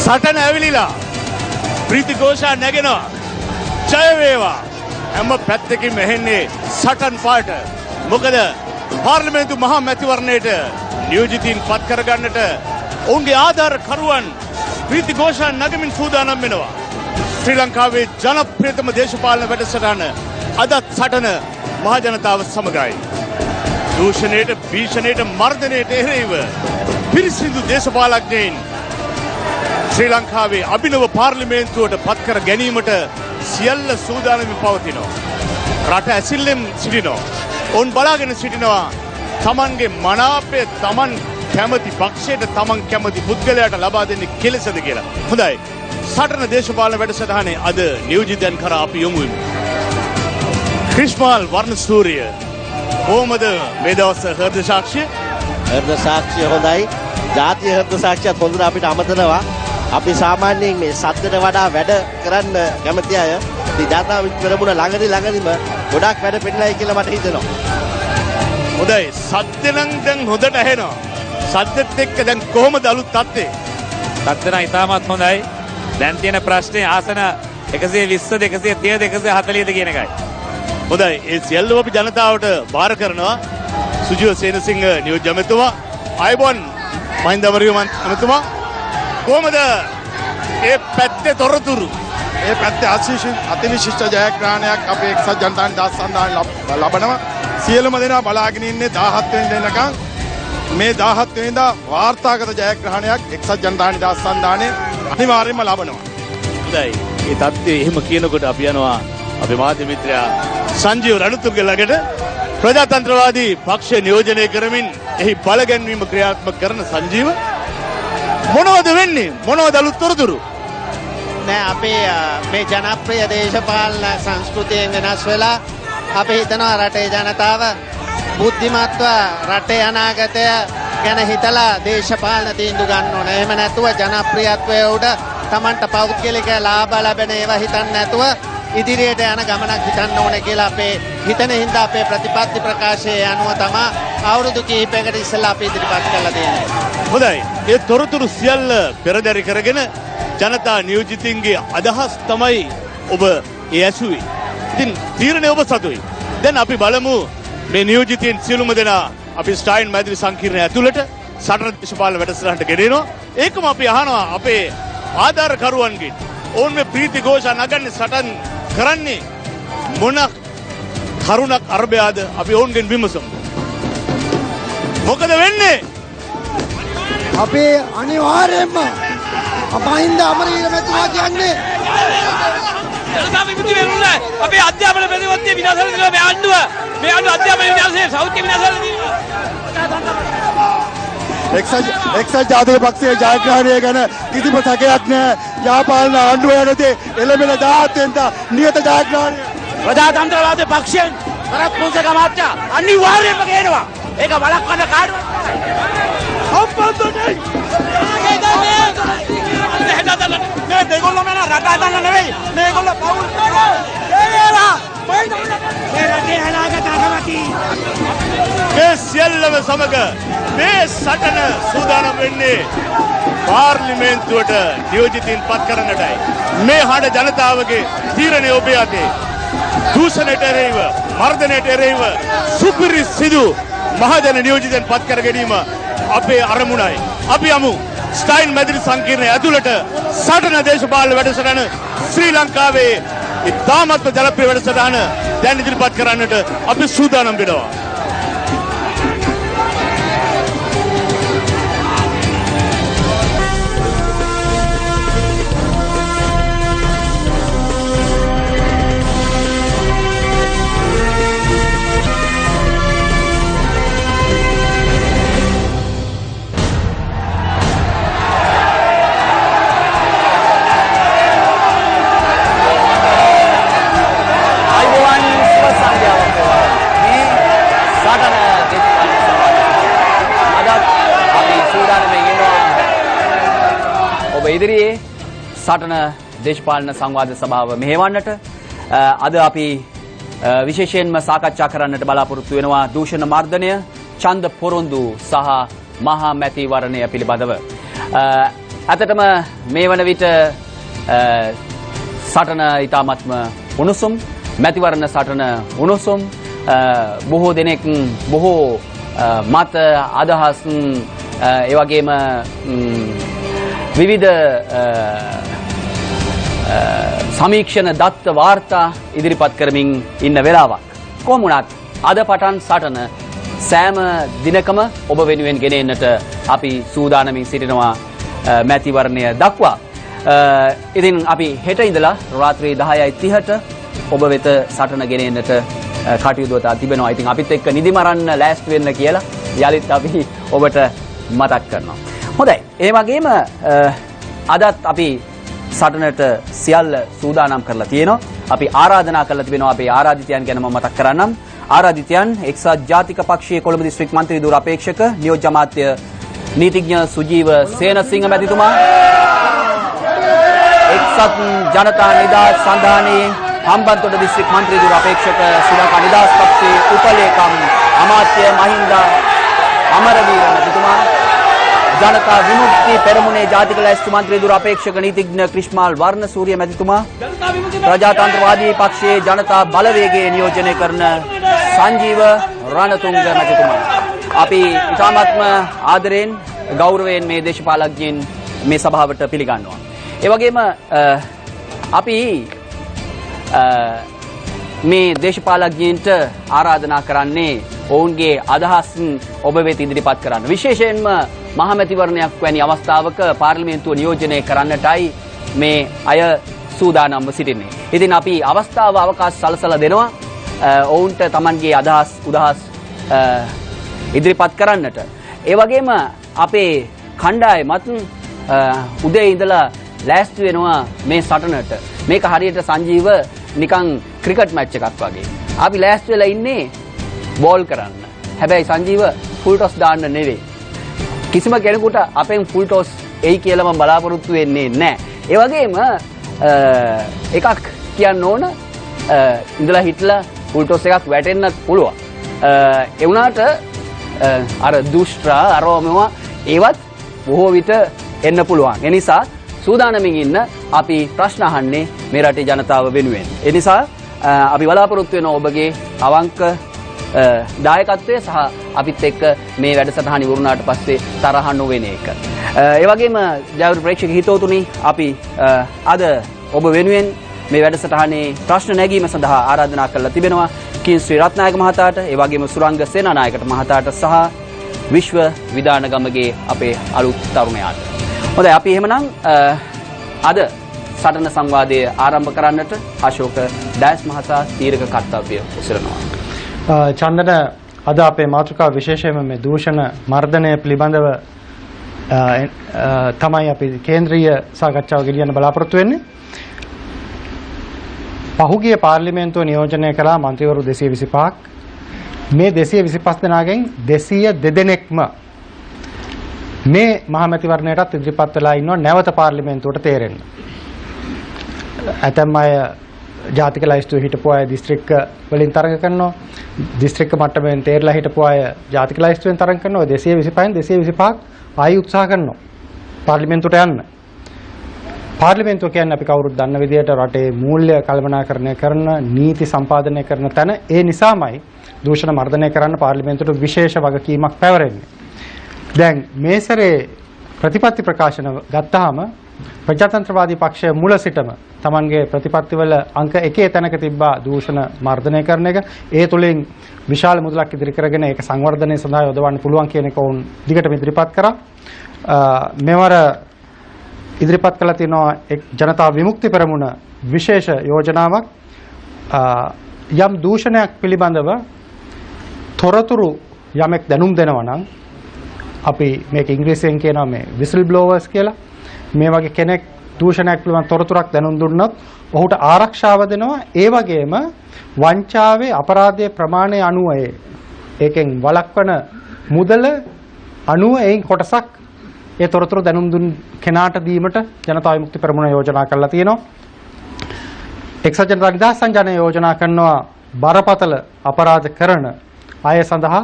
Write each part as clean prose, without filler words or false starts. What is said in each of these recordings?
සටන ඇවිලිලා ප්‍රීති ഘോഷා නැගෙනවා ජය වේවා හැම පැත්තකින්ම එන්නේ සටන් පාට මොකද පාර්ලිමේන්තු මහා මැතිවරණයට නියෝජිතයින් පත් කරගන්නට ඔවුන්ගේ ආධාරකරුවන් ප්‍රීති ഘോഷා නැගමින් සූදානම් වෙනවා ශ්‍රී ලංකාවේ ජනප්‍රියතම දේශපාලන වැඩසටහන අදත් සටන මහ ජනතාව සමගයි දූෂණයට භීෂණයට මර්ධනයට එරෙහිව පිරිසිදු දේශපාලඥයින් ශ්‍රී ලංකාවේ අභිනව පාර්ලිමේන්තුවට පත් කර ගැනීමට සියල්ල සූදානමින් පවතිනවා. රට ඇසිල්ලෙන් සිටිනවා. ඔවුන් බලාගෙන සිටිනවා තමන්ගේ මනාපය තමන් කැමති පක්ෂයට තමන් කැමති පුද්ගලයාට ලබා දෙන්නේ කෙලෙසද කියලා. හොඳයි. සටන දේශපාලන වැඩසටහනේ අද නියෝජිතයන් කරා අපි යොමු වෙමු. ක්‍රිස්මාල් වර්ණසූරිය කොහොමද මේ දවස් හෘද සාක්ෂිය? හෘද සාක්ෂිය හොඳයි. ජාතිය හෘද සාක්ෂියත් හොඳට අපිට අමතනවා. අපි සාමාන්‍යයෙන් මේ සද්දට වඩා වැඩ කරන්න කැමති අය. ඉතින් ජාතා පෙරමුණ ළඟදිම ගොඩක් වැඩ පෙන්නලයි කියලා මට හිතෙනවා. හොඳයි. සද්ද නම් දැන් හොඳට ඇහෙනවා. සද්දෙත් එක්ක දැන් කොහොමද අලුත් තත්ත්වේ? තත්ත්ව නම් ඉතාමත් හොඳයි. දැන් තියෙන ප්‍රශ්නේ ආසන 120 230 240ද කියන එකයි. හොඳයි. ඒ සියල්ලම අපි ජනතාවට බාර කරනවා. සුජීව සේනසිංහ නියෝජ්‍ය ඇමතුමා, අයබෝන් මහින්ද අමරවීම ඇමතුමා. කොහොමද ඒ පැත්තේ තොරතුරු? ඒ පැත්තේ අතිවිශිෂ්ට ජයග්‍රහණයක් අපේ එක්සත් ජනතා නිදහස් සන්ධානය ලබනවා. සියලුම දෙනා බලාගෙන ඉන්නේ 17 වෙනිදා වෙනකන්. මේ 17 වෙනිදා වාර්තාගත ජයග්‍රහණයක් එක්සත් ජනතා නිදහස් සන්ධානය අනිවාර්යයෙන්ම ලබනවා. හොඳයි. ඒ තත්ත්වයේ එහෙම කියනකොට අපි යනවා අපේ මාධ්‍ය මිත්‍රයා සංජීව රණතුංග ළඟට. ප්‍රජාතන්ත්‍රවාදී පක්ෂ නියෝජනය කරමින් එහි බල ගැන්වීම ක්‍රියාත්මක කරන සංජීව මොනවද වෙන්නේ? මොනවද අලුත් තොරතුරු? නෑ අපේ මේ ජනප්‍රිය දේශපාලන සංස්කෘතියෙන් වෙනස් වෙලා අපි හිතනවා රටේ ජනතාව බුද්ධිමත්ව රටේ අනාගතය ගැන හිතලා දේශපාලන තීන්දුව ගන්න ඕන. එහෙම නැතුව ජනප්‍රියත්වයේ උඩ Tamanට පෞද්ගලික ලාභ ලැබෙන ඒවා හිතන්නේ නැතුව ඉදිරියට යන ගමනක් හිතන්න ඕනේ කියලා අපේ හිතන හින්දා අපේ ප්‍රතිපත්ති ප්‍රකාශයේ අනුව තමයි අවුරුදු කිහිපයකට ඉස්සෙල්ලා අපි ඉදිරිපත් කළා දෙන්නේ. හොඳයි. ඒ තොරතුරු සියල්ල පෙරදරි කරගෙන ජනතා නියෝජිතින්ගේ අදහස් තමයි ඔබ ඒ ඇසුවේ. ඉතින් තීරණය ඔබ සතුයි. දැන් අපි බලමු මේ නියෝජිතයින් සියලුම දෙනා අපි ස්ටයින් මැදිරි සංකීර්ණය ඇතුළට සටන දේශපාලන වැඩසටහනට ගෙනෙනවා. ඒකම අපි අහනවා අපේ ආධාරකරුවන්ගෙන්. ඔවුන් මේ ප්‍රීති ഘോഷා නගන්නේ සටන් කරන්නේ මොන කරුණක් අරබයාද? අපි ඔවුන්ගෙන් විමසමු. මොකද වෙන්නේ? අපේ අනිවාර්යයෙන්ම මහින්ද අමරවීර මැතිතුමා කියන්නේ ජනතා විමුක්ති වෙනුනේ අපේ අධ්‍යාපන ප්‍රතිපත්තිය විනාශ කරලා මේ ආණ්ඩුව අධ්‍යාපන විනාශයේ සෞඛ්‍ය විනාශ කරලා එක්සත් ජාතික පක්ෂයේ ජයග්‍රහණය ගැන කිසිම සැකයක් නැහැ. යාපාලන ආණ්ඩුව යනතේ එළඹෙන 17 වෙනිදා නියත ජයග්‍රහණය. ප්‍රජාතන්ත්‍රවාදී පක්ෂයෙන් කරත් පොන්සේක මහත්තයා අනිවාර්යයෙන්ම ගේනවා. ඒක වළක්වන්න කාටවත් සම්බන්ධ නැහැ. මේගොල්ලෝ මන රට හදන්න නෙවෙයි. මේගොල්ලෝ පවුල් මේ සියල්ලම සමග මේ සටන සූදානම් වෙන්නේ පාර්ලිමේන්තුවට නියෝජිතයින් පත් කරන්නටයි. මේ හඬ ජනතාවගේ තීරණය ඔබේ අතේ. දූෂණයට එරෙහිව, මර්ධනයට එරෙහිව සුපිරිසිදු මහජන නියෝජිතයන් පත් කර ගැනීම අපේ අරමුණයි. අපි යමු ස්ටයින් මැදිරි සංකීර්ණය ඇතුළට සටන දේශපාලන වැඩසටහන ශ්‍රී ලංකාවේ ඉතාමත්ම ජනප්‍රිය වැඩසටහන දැන් ඉදිරිපත් කරන්නට අපි සූදානම් වෙනවා. ඉදිරියේ සටන දේශපාලන සංවාද සභාව මෙහෙවන්නට අද අපි විශේෂයෙන්ම සාකච්ඡා කරන්නට බලාපොරොත්තු වෙනවා දූෂණ මර්ධනය, ඡන්ද පොරොන්දු සහ මහා මැතිවරණය පිළිබඳව. ඇත්තටම මේ වන විට සටන ඉතාමත්ම උණුසුම් මැතිවරණ සටන උණුසුම් බොහෝ දෙනෙක් බොහෝ මත අදහස් ඒ වගේම විවිධ සමීක්ෂණ දත්ත වාර්තා ඉදිරිපත් කරමින් ඉන්න වෙලාවක්. කොහොම වුණත් අද පටන් සටන සෑම දිනකම ඔබ වෙනුවෙන් ගෙන එන්නට අපි සූදානමින් සිටිනවා මැතිවරණය දක්වා. ඉතින් අපි හෙට ඉඳලා රාත්‍රී 10:30ට ඔබ වෙත සටන ගෙන එන්නට කටයුතු තිබෙනවා. ඉතින් අපිත් එක්ක නිදි මරන්න ලෑස්ති වෙන්න කියලා යලිත් අපි ඔබට මතක් කරනවා. හොඳයි. ඒ වගේම අදත් අපි සටනට සියල්ල සූදානම් කරලා තියෙනවා. අපි ආරාධනා කරලා තිබෙනවා අපේ ආරාධිතයන් ගැන මම මතක් කරන්නම්. ආරාධිතයන් එක්සත් ජාතික පක්ෂයේ කොළඹ දිස්ත්‍රික් මන්ත්‍රී ධුර අපේක්ෂක නියෝජ්‍ය අමාත්‍ය නීතිඥ සුජීව සේනසිංහ මැතිතුමා, එක්සත් ජනතා නිදහස් සන්ධානයේ හම්බන්තොට දිස්ත්‍රික් මන්ත්‍රී ධුර අපේක්ෂක ශ්‍රී ලංකා නිදහස් පක්ෂයේ උපලේකම් අමාත්‍ය මහින්ද අමරවීර මැතිතුමා, ජනතා විමුක්ති පෙරමුණේ ජාතික ලැයිස්තු මන්ත්‍රී ධුර අපේක්ෂක නීතිඥ ක්‍රිෂ්මාල් වර්ණසූරිය මැතිතුමා, ප්‍රජාතන්ත්‍රවාදී පක්ෂයේ ජනතා බලවේගයේ නියෝජනය කරන සංජීව රණතුංග මැතිතුමා. අපි ඉතාමත්ම ආදරයෙන් ගෞරවයෙන් මේ දේශපාලඥයින් මේ සභාවට පිළිගන්නවා. ඒ වගේම අපි මේ දේශපාලඥයින්ට ආරාධනා කරන්නේ ඔවුන්ගේ අදහස් ඔබ වෙත ඉදිරිපත් කරන්න. විශේෂයෙන්ම මහමැතිවරණයක් වැනි අවස්ථාවක පාර්ලිමේන්තුව නියෝජනය කරන්නටයි මේ අය සූදානම්ව සිටින්නේ. ඉතින් අපි අවස්ථාව අවකාශ සලසලා දෙනවා ඔවුන්ට Tamanගේ අදහස් උදහස් ඉදිරිපත් කරන්නට. ඒ වගේම අපේ කණ්ඩායමත් උදේ ඉඳලා ලෑස්ති වෙනවා මේ සටනට. මේක හරියට සංජීව නිකන් ක්‍රිකට් මැච් එකක් වගේ. අපි ලෑස්ති වෙලා ඉන්නේ බෝල් කරන්න. හැබැයි සංජීව ෆුල් ටොස් දාන්න නෙවෙයි. කිසිම කෙනෙකුට අපෙන් ෆුල් ටොස් එයි කියලා මම බලාපොරොත්තු වෙන්නේ නැහැ. ඒ වගේම එකක් කියන්න ඕන ඉඳලා හිටලා ෆුල් ටොස් එකක් වැටෙන්නත් පුළුවන්. ඒ වුණාට අර දුෂ්ට්‍රා අරෝමවා ඒවත් බොහෝ විට එන්න පුළුවන්. ඒ නිසා සූදානමින් ඉන්න අපි ප්‍රශ්න අහන්නේ මේ රටේ ජනතාව වෙනුවෙන්. ඒ නිසා අපි බලාපොරොත්තු වෙන ඔබගේ අවංක දායකත්වය සහ අපිත් එක්ක මේ වැඩසටහන ඉවරුනාට පස්සේ තරහ නොවෙන එක. ඒ වගේම ජයවෘත් ප්‍රේක්ෂක හිතවතුනි අපි අද ඔබ වෙනුවෙන් මේ වැඩසටහනේ ප්‍රශ්න නැගීම සඳහා ආරාධනා කරලා තිබෙනවා කින් ශ්‍රී රත්නායක මහතාට, ඒ වගේම සුරංග සේනානායකට මහතාට සහ විශ්ව විදාන ගමගේ අපේ අලුත් තරුණයාට. හොඳයි අපි එහෙමනම් අද සටන සංවාදය ආරම්භ කරන්නට අශෝක ඩයස් මහතා තීරක කර්තව්‍ය උසරනවා. චන්දන අද අපේ මාතෘකාව විශේෂයෙන්ම මේ දූෂණ මර්ධනය පිළිබඳව තමයි අපි කේන්ද්‍රීය සාකච්ඡාව ගෙනියන්න බලාපොරොත්තු වෙන්නේ. පහුගිය පාර්ලිමේන්තුව නියෝජනය කළා මන්ත්‍රීවරු 225ක්. මේ 225 දෙනාගෙන් 202 දෙනෙක්ම මේ මහමැතිවරණයටත් ඉදිරිපත් වෙලා ඉන්නවා නැවත පාර්ලිමේන්තුවට තේරෙන්න. ඇතැම් අය ජාතික ලයිස්තුවේ හිටපු අය දිස්ත්‍රික්ක වලින් තරඟ කරනවා. දිස්ත්‍රික්ක මට්ටමෙන් තේරලා හිටපු අය ජාතික ලයිස්තුවෙන් තරඟ කරනවා. 225න් 225ක් ආයි උත්සාහ කරනවා පාර්ලිමේන්තුවට යන්න. පාර්ලිමේන්තුව කියන්නේ අපි කවුරුත් දන්න විදිහට රටේ මූල්‍ය කළමනාකරණය කරන නීති සම්පාදනය කරන තැන. ඒ නිසාමයි දූෂණ මර්ධනය කරන්න පාර්ලිමේන්තුවට විශේෂ වගකීමක් පැවරෙන්නේ. දැන් මේ සැරේ ප්‍රතිපත්ති ප්‍රකාශන ගත්තාම ප්‍රජාතන්ත්‍රවාදී පක්ෂය මුල සිටම Tamanගේ ප්‍රතිපත්තිවල අංක 1 තැනක තිබ්බා දූෂණ මර්ධනය කරන එක. ඒ තුලින් විශාල මුදලක් ඉදිරි කරගෙන ඒක සංවර්ධනය සඳහා යොදවන්න පුළුවන් කියන එක වුන් දිගටම ඉදිරිපත් කරා. මෙවර ඉදිරිපත් කළ තියෙනවා ජනතා විමුක්ති පෙරමුණ විශේෂ යෝජනාවක්. යම් දූෂණයක් පිළිබඳව තොරතුරු යමෙක් දැනුම් දෙනවා නම් අපි මේක ඉංග්‍රීසියෙන් කියනවා මේ විසල් බ්ලෝවර්ස් කියලා. මේ වගේ කෙනෙක් දූෂණයක් පිළිබඳ තොරතුරක් දැනුම් දුන්නොත් ඔහුට ආරක්ෂාව දෙනවා. ඒ වගේම වංචාවේ අපරාධයේ ප්‍රමාණය අනුව ඒකෙන් වළක්වන මුදල අනුව එයින් කොටසක් ඒ තොරතුරු දැනුම් දුන් කෙනාට දීමට ජනතා විමුක්ති පෙරමුණ යෝජනා කරලා තියෙනවා. එක්සත් ජනතා නිදහස් සංජානනය යෝජනා කරනවා බරපතල අපරාධ කරන අය සඳහා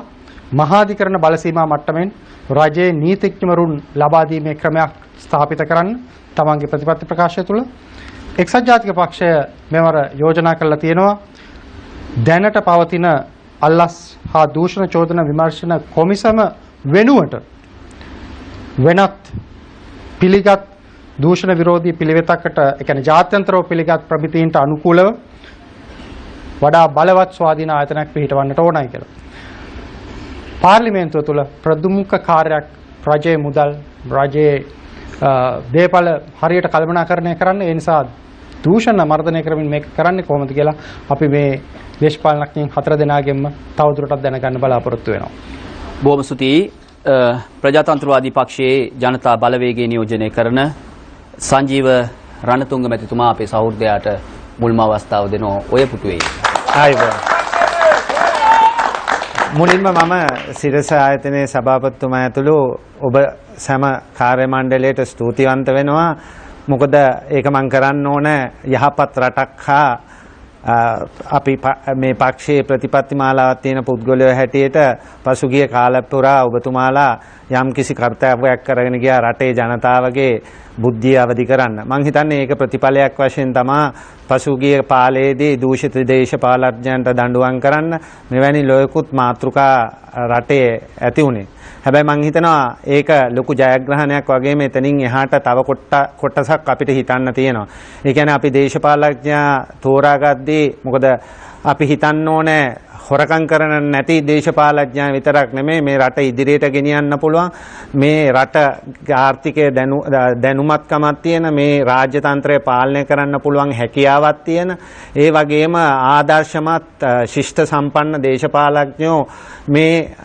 මහාධිකරණ බල සීමා මට්ටමින් රජයේ නීතිඥවරුන් ලබා දීමේ ක්‍රමයක් ස්ථාපිත කරන්න තමන්ගේ ප්‍රතිපත්ති ප්‍රකාශය තුළ එක්සත් ජාතික පක්ෂය මෙවර යෝජනා කරලා තියෙනවා. දැනට පවතින අල්ලස් හා දූෂණ චෝදන විමර්ශන කොමිසම වෙනුවට වෙනත් පිළිගත් දූෂණ විරෝධී පිළිවෙතකට ඒ කියන්නේ ජාත්‍යන්තරව පිළිගත් ප්‍රමිතීන්ට අනුකූලව වඩා බලවත් ස්වාධීන ආයතනයක් පිහිටවන්නට ඕනයි කියලා. පාර්ලිමේන්තුව තුළ ප්‍රමුඛ කාර්යයක් රජයේ මුදල් රජයේ දේපල හරියට කළමනාකරණය කරන්න. ඒ නිසා දූෂණ මර්ධනය කරමින් මේක කරන්නේ කොහොමද කියලා අපි මේ දේශපාලනඥයින් 4 දෙනාගෙන්ම තවදුරටත් දැනගන්න බලාපොරොත්තු වෙනවා. බොහොම ස්තුතියි. ප්‍රජාතන්ත්‍රවාදී පක්ෂයේ ජනතා බලවේගය නියෝජනය කරන සංජීව රණතුංග මැතිතුමා අපේ සහෘදයාට මුල්ම අවස්ථාව දෙනවා ඔය පුටුවේ. මුලින්ම මම සිරස ආයතනයේ සභාපතිතුමා ඇතුළු ඔබ සෑම කාර්ය මණ්ඩලයට ස්තුතිවන්ත වෙනවා. මොකද ඒක මම කරන්න ඕන යහපත් රටක් හා අපි මේ පක්ෂයේ ප්‍රතිපත්ති මාලාවක් තියෙන පුද්ගලයෝ හැටියට පසුගිය කාල පුරා ඔබතුමාලා යම්කිසි කර්තව්‍යයක් කරගෙන ගියා රටේ ජනතාවගේ බුද්ධිය අවදි කරන්න. මම හිතන්නේ ඒක ප්‍රතිඵලයක් වශයෙන් තමයි පසුගිය කාලයේදී දූෂිත දේශපාලඥයන්ට දඬුවම් කරන්න මෙවැනි ලෝකුත් මාතෘකා රටේ ඇති වුණේ. හැබැයි මම හිතනවා ඒක ලොකු ජයග්‍රහණයක් වගේම එතනින් එහාට තව කොටසක් අපිට හිතන්න තියෙනවා. ඒ කියන්නේ අපි දේශපාලඥයා තෝරාගද්දී මොකද අපි හිතන්න ඕනේ හොරකම් කරන නැති දේශපාලඥයා විතරක් නෙමෙයි මේ රට ඉදිරියට ගෙනියන්න පුළුවන් මේ රට ආර්ථිකය දැනුමත්කමක් තියෙන මේ රාජ්‍ය තන්ත්‍රය පාලනය කරන්න පුළුවන් හැකියාවක් තියෙන ඒ වගේම ආදර්ශමත් ශිෂ්ට සම්පන්න දේශපාලඥයෝ මේ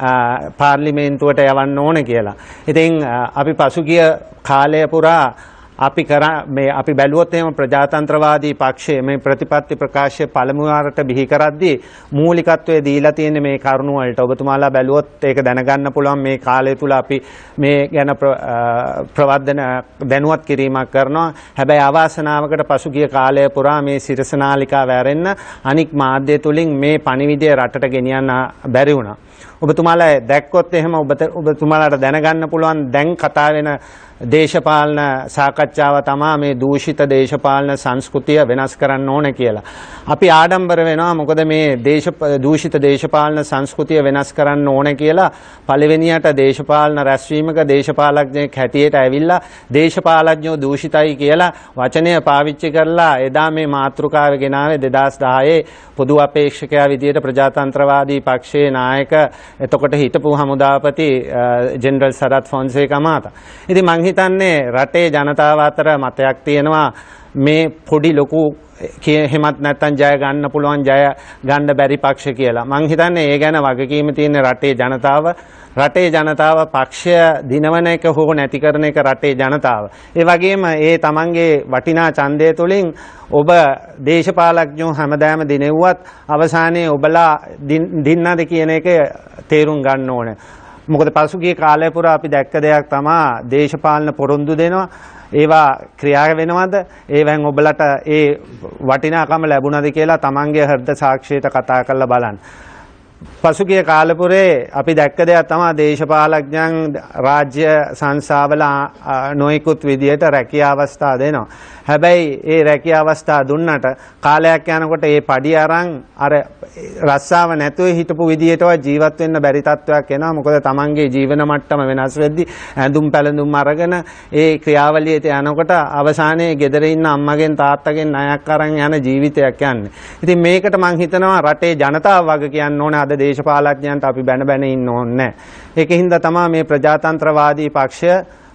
පාර්ලිමේන්තුවට යවන්න ඕන කියලා. ඉතින් අපි පසුගිය කාලය පුරා අපි බැලුවොත් එහෙම ප්‍රජාතන්ත්‍රවාදී පක්ෂයේ මේ ප්‍රතිපත්ති ප්‍රකාශය පළමු වරට බිහි කරද්දී මූලිකත්වයේ දීලා තියෙන මේ කරුණු වලට ඔබතුමාලා බැලුවොත් ඒක දැනගන්න පුළුවන් මේ කාලය තුල අපි මේ ගැන ප්‍රවර්ධන දැනුවත් කිරීමක් කරනවා. හැබැයි අවාසනාවකට පසුගිය කාලය පුරා මේ සිරසනාලිකාව ඇරෙන්න අනික් මාධ්‍ය තුලින් මේ පණිවිඩය රටට ගෙනියන්න බැරි වුණා. ඔබතුමාලා දැක්කොත් එහෙම ඔබතුමාලාට දැනගන්න පුළුවන් දැන් කතා වෙන දේශපාලන සාකච්ඡාව තමයි මේ දූෂිත දේශපාලන සංස්කෘතිය වෙනස් කරන්න ඕන කියලා. අපි ආඩම්බර වෙනවා මොකද මේ දූෂිත දේශපාලන සංස්කෘතිය වෙනස් කරන්න ඕන කියලා පළවෙනියට දේශපාලන රැස්වීමක දේශපාලඥයෙක් හැටියට ඇවිල්ලා දේශපාලඥයෝ දූෂිතයි කියලා වචනය පාවිච්චි කරලා එදා මේ මාතෘකාව ගෙනාවේ 2010 පොදු අපේක්ෂකයා විදියට ප්‍රජාතන්ත්‍රවාදී පක්ෂයේ නායක එතකොට හිටපු හමුදාපති ජෙනරල් සරත් ෆොන්සේකා මහතා. ඉතින් මං හිතන්නේ රටේ ජනතාව අතර මතයක් තියෙනවා මේ පොඩි ලොකු එහෙමත් නැත්තම් ජය ගන්න පුළුවන් ජය ගන්න බැරි පක්ෂ කියලා. මං හිතන්නේ ඒ ගැන වගකීම තියෙන රටේ ජනතාව පක්ෂය දිනවන එක හෝ නැති කරන එක රටේ ජනතාව. ඒ වගේම ඒ තමන්ගේ වටිනා ඡන්දය තුළින් ඔබ දේශපාලඥයෝ හැමදාම දිනෙව්වත් අවසානයේ ඔබලා දින්නද කියන එක තේරුම් ගන්න ඕනේ. මොකද පසුගිය කාලය පුරා අපි දැක්ක දෙයක් තමයි දේශපාලන පොරොන්දු දෙනවා ඒවා ක්‍රියා වෙනවද ඒවෙන් ඔබලට ඒ වටිනාකම ලැබුණද කියලා තමන්ගේ හෘද සාක්ෂියට කතා කරලා බලන්න. පසුගිය කාලපුරේ අපි දැක්ක දෙයක් තමයි දේශපාලඥයන් රාජ්‍ය සංස්ථාවල නොයෙකුත් විදියට රැකියා අවස්ථා දෙනවා. හැබැයි ඒ රැකියා අවස්ථා දුන්නට කාලයක් යනකොට ඒ පඩි අරන් අර රස්සාව නැතුව හිටපු විදියටවත් ජීවත් වෙන්න බැරි තත්වයක් එනවා. මොකද තමන්ගේ ජීවන මට්ටම වෙනස් වෙද්දී ඇඳුම් පැළඳුම් අරගෙන ඒ ක්‍රියාවලියට යනකොට අවසානයේ ගෙදර ඉන්න අම්මගෙන් තාත්තගෙන් ණයක් අරන් යන ජීවිතයක් යන්නේ. ඉතින් මේකට මං හිතනවා රටේ ජනතාව වග කියන්න ඕනේ. අද දේශපාලඥයන්ට අපි බැන ඉන්න ඕනේ නැහැ. ඒකින්ද තමයි මේ ප්‍රජාතන්ත්‍රවාදී පක්ෂය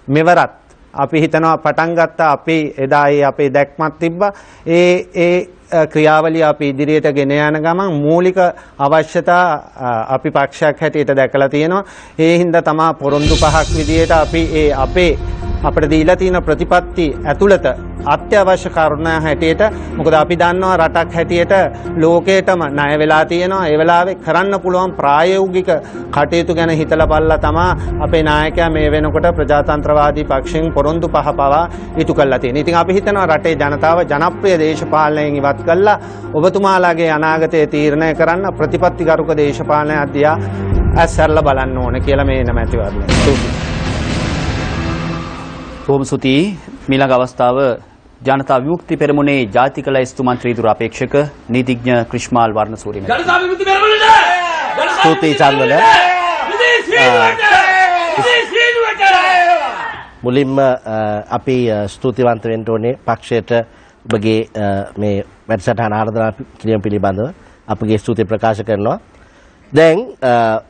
මෙවරත් අපි හිතනවා පටන් ගත්තා අපි එදා අපේ දැක්මක් තිබ්බා ඒ ක්‍රියාවලිය අපි ඉදිරියට ගෙන යන ගමන් මූලික අවශ්‍යතා අපි පක්ෂයක් හැටියට දැකලා තියෙනවා. ඒ හින්දා තමයි පොරොන්දු පහක් විදියට අපි අපිට දීලා තියෙන ප්‍රතිපත්ති ඇතුළත අත්‍යවශ්‍ය කරුණා හැටියට මොකද අපි දන්නවා රටක් හැටියට ලෝකේටම ණය වෙලා තියෙනවා. ඒ වෙලාවේ කරන්න පුළුවන් ප්‍රායෝගික කටයුතු ගැන හිතලා බලලා තමයි අපේ නායකයා මේ වෙනකොට ප්‍රජාතන්ත්‍රවාදී පක්ෂයෙන් පොරොන්දු පහ පවා ඉටු කළා තියෙනවා. ඉතින් අපි හිතනවා රටේ ජනතාව ජනප්‍රිය දේශපාලනයෙන් ඉවත් කළා ඔබතුමාලාගේ අනාගතය තීරණය කරන්න ප්‍රතිපත්තිගරුක දේශපාලනය අධ්‍යා ඇස්සරලා බලන්න ඕන කියලා මේ එන මැතිවරණය. බොහොම ස්තුතියි. මීළඟ අවස්ථාව ජනතා විමුක්ති පෙරමුණේ ජාතික ලැයිස්තු මන්ත්‍රී ධුර අපේක්ෂක නීතිඥ ක්‍රිෂ්මාල් වර්ණසූරිය මැතිතුමා. ජනතා විමුක්ති පෙරමුණට ස්තුතියි චන්දන. මුලින්ම අපි ස්තුතිවන්ත වෙන්න ඕනේ පක්ෂයට ඔබගේ මේ වැඩසටහන ආරාධනා කිරීම පිළිබඳව අපගේ ස්තුතිය ප්‍රකාශ කරනවා. දැන්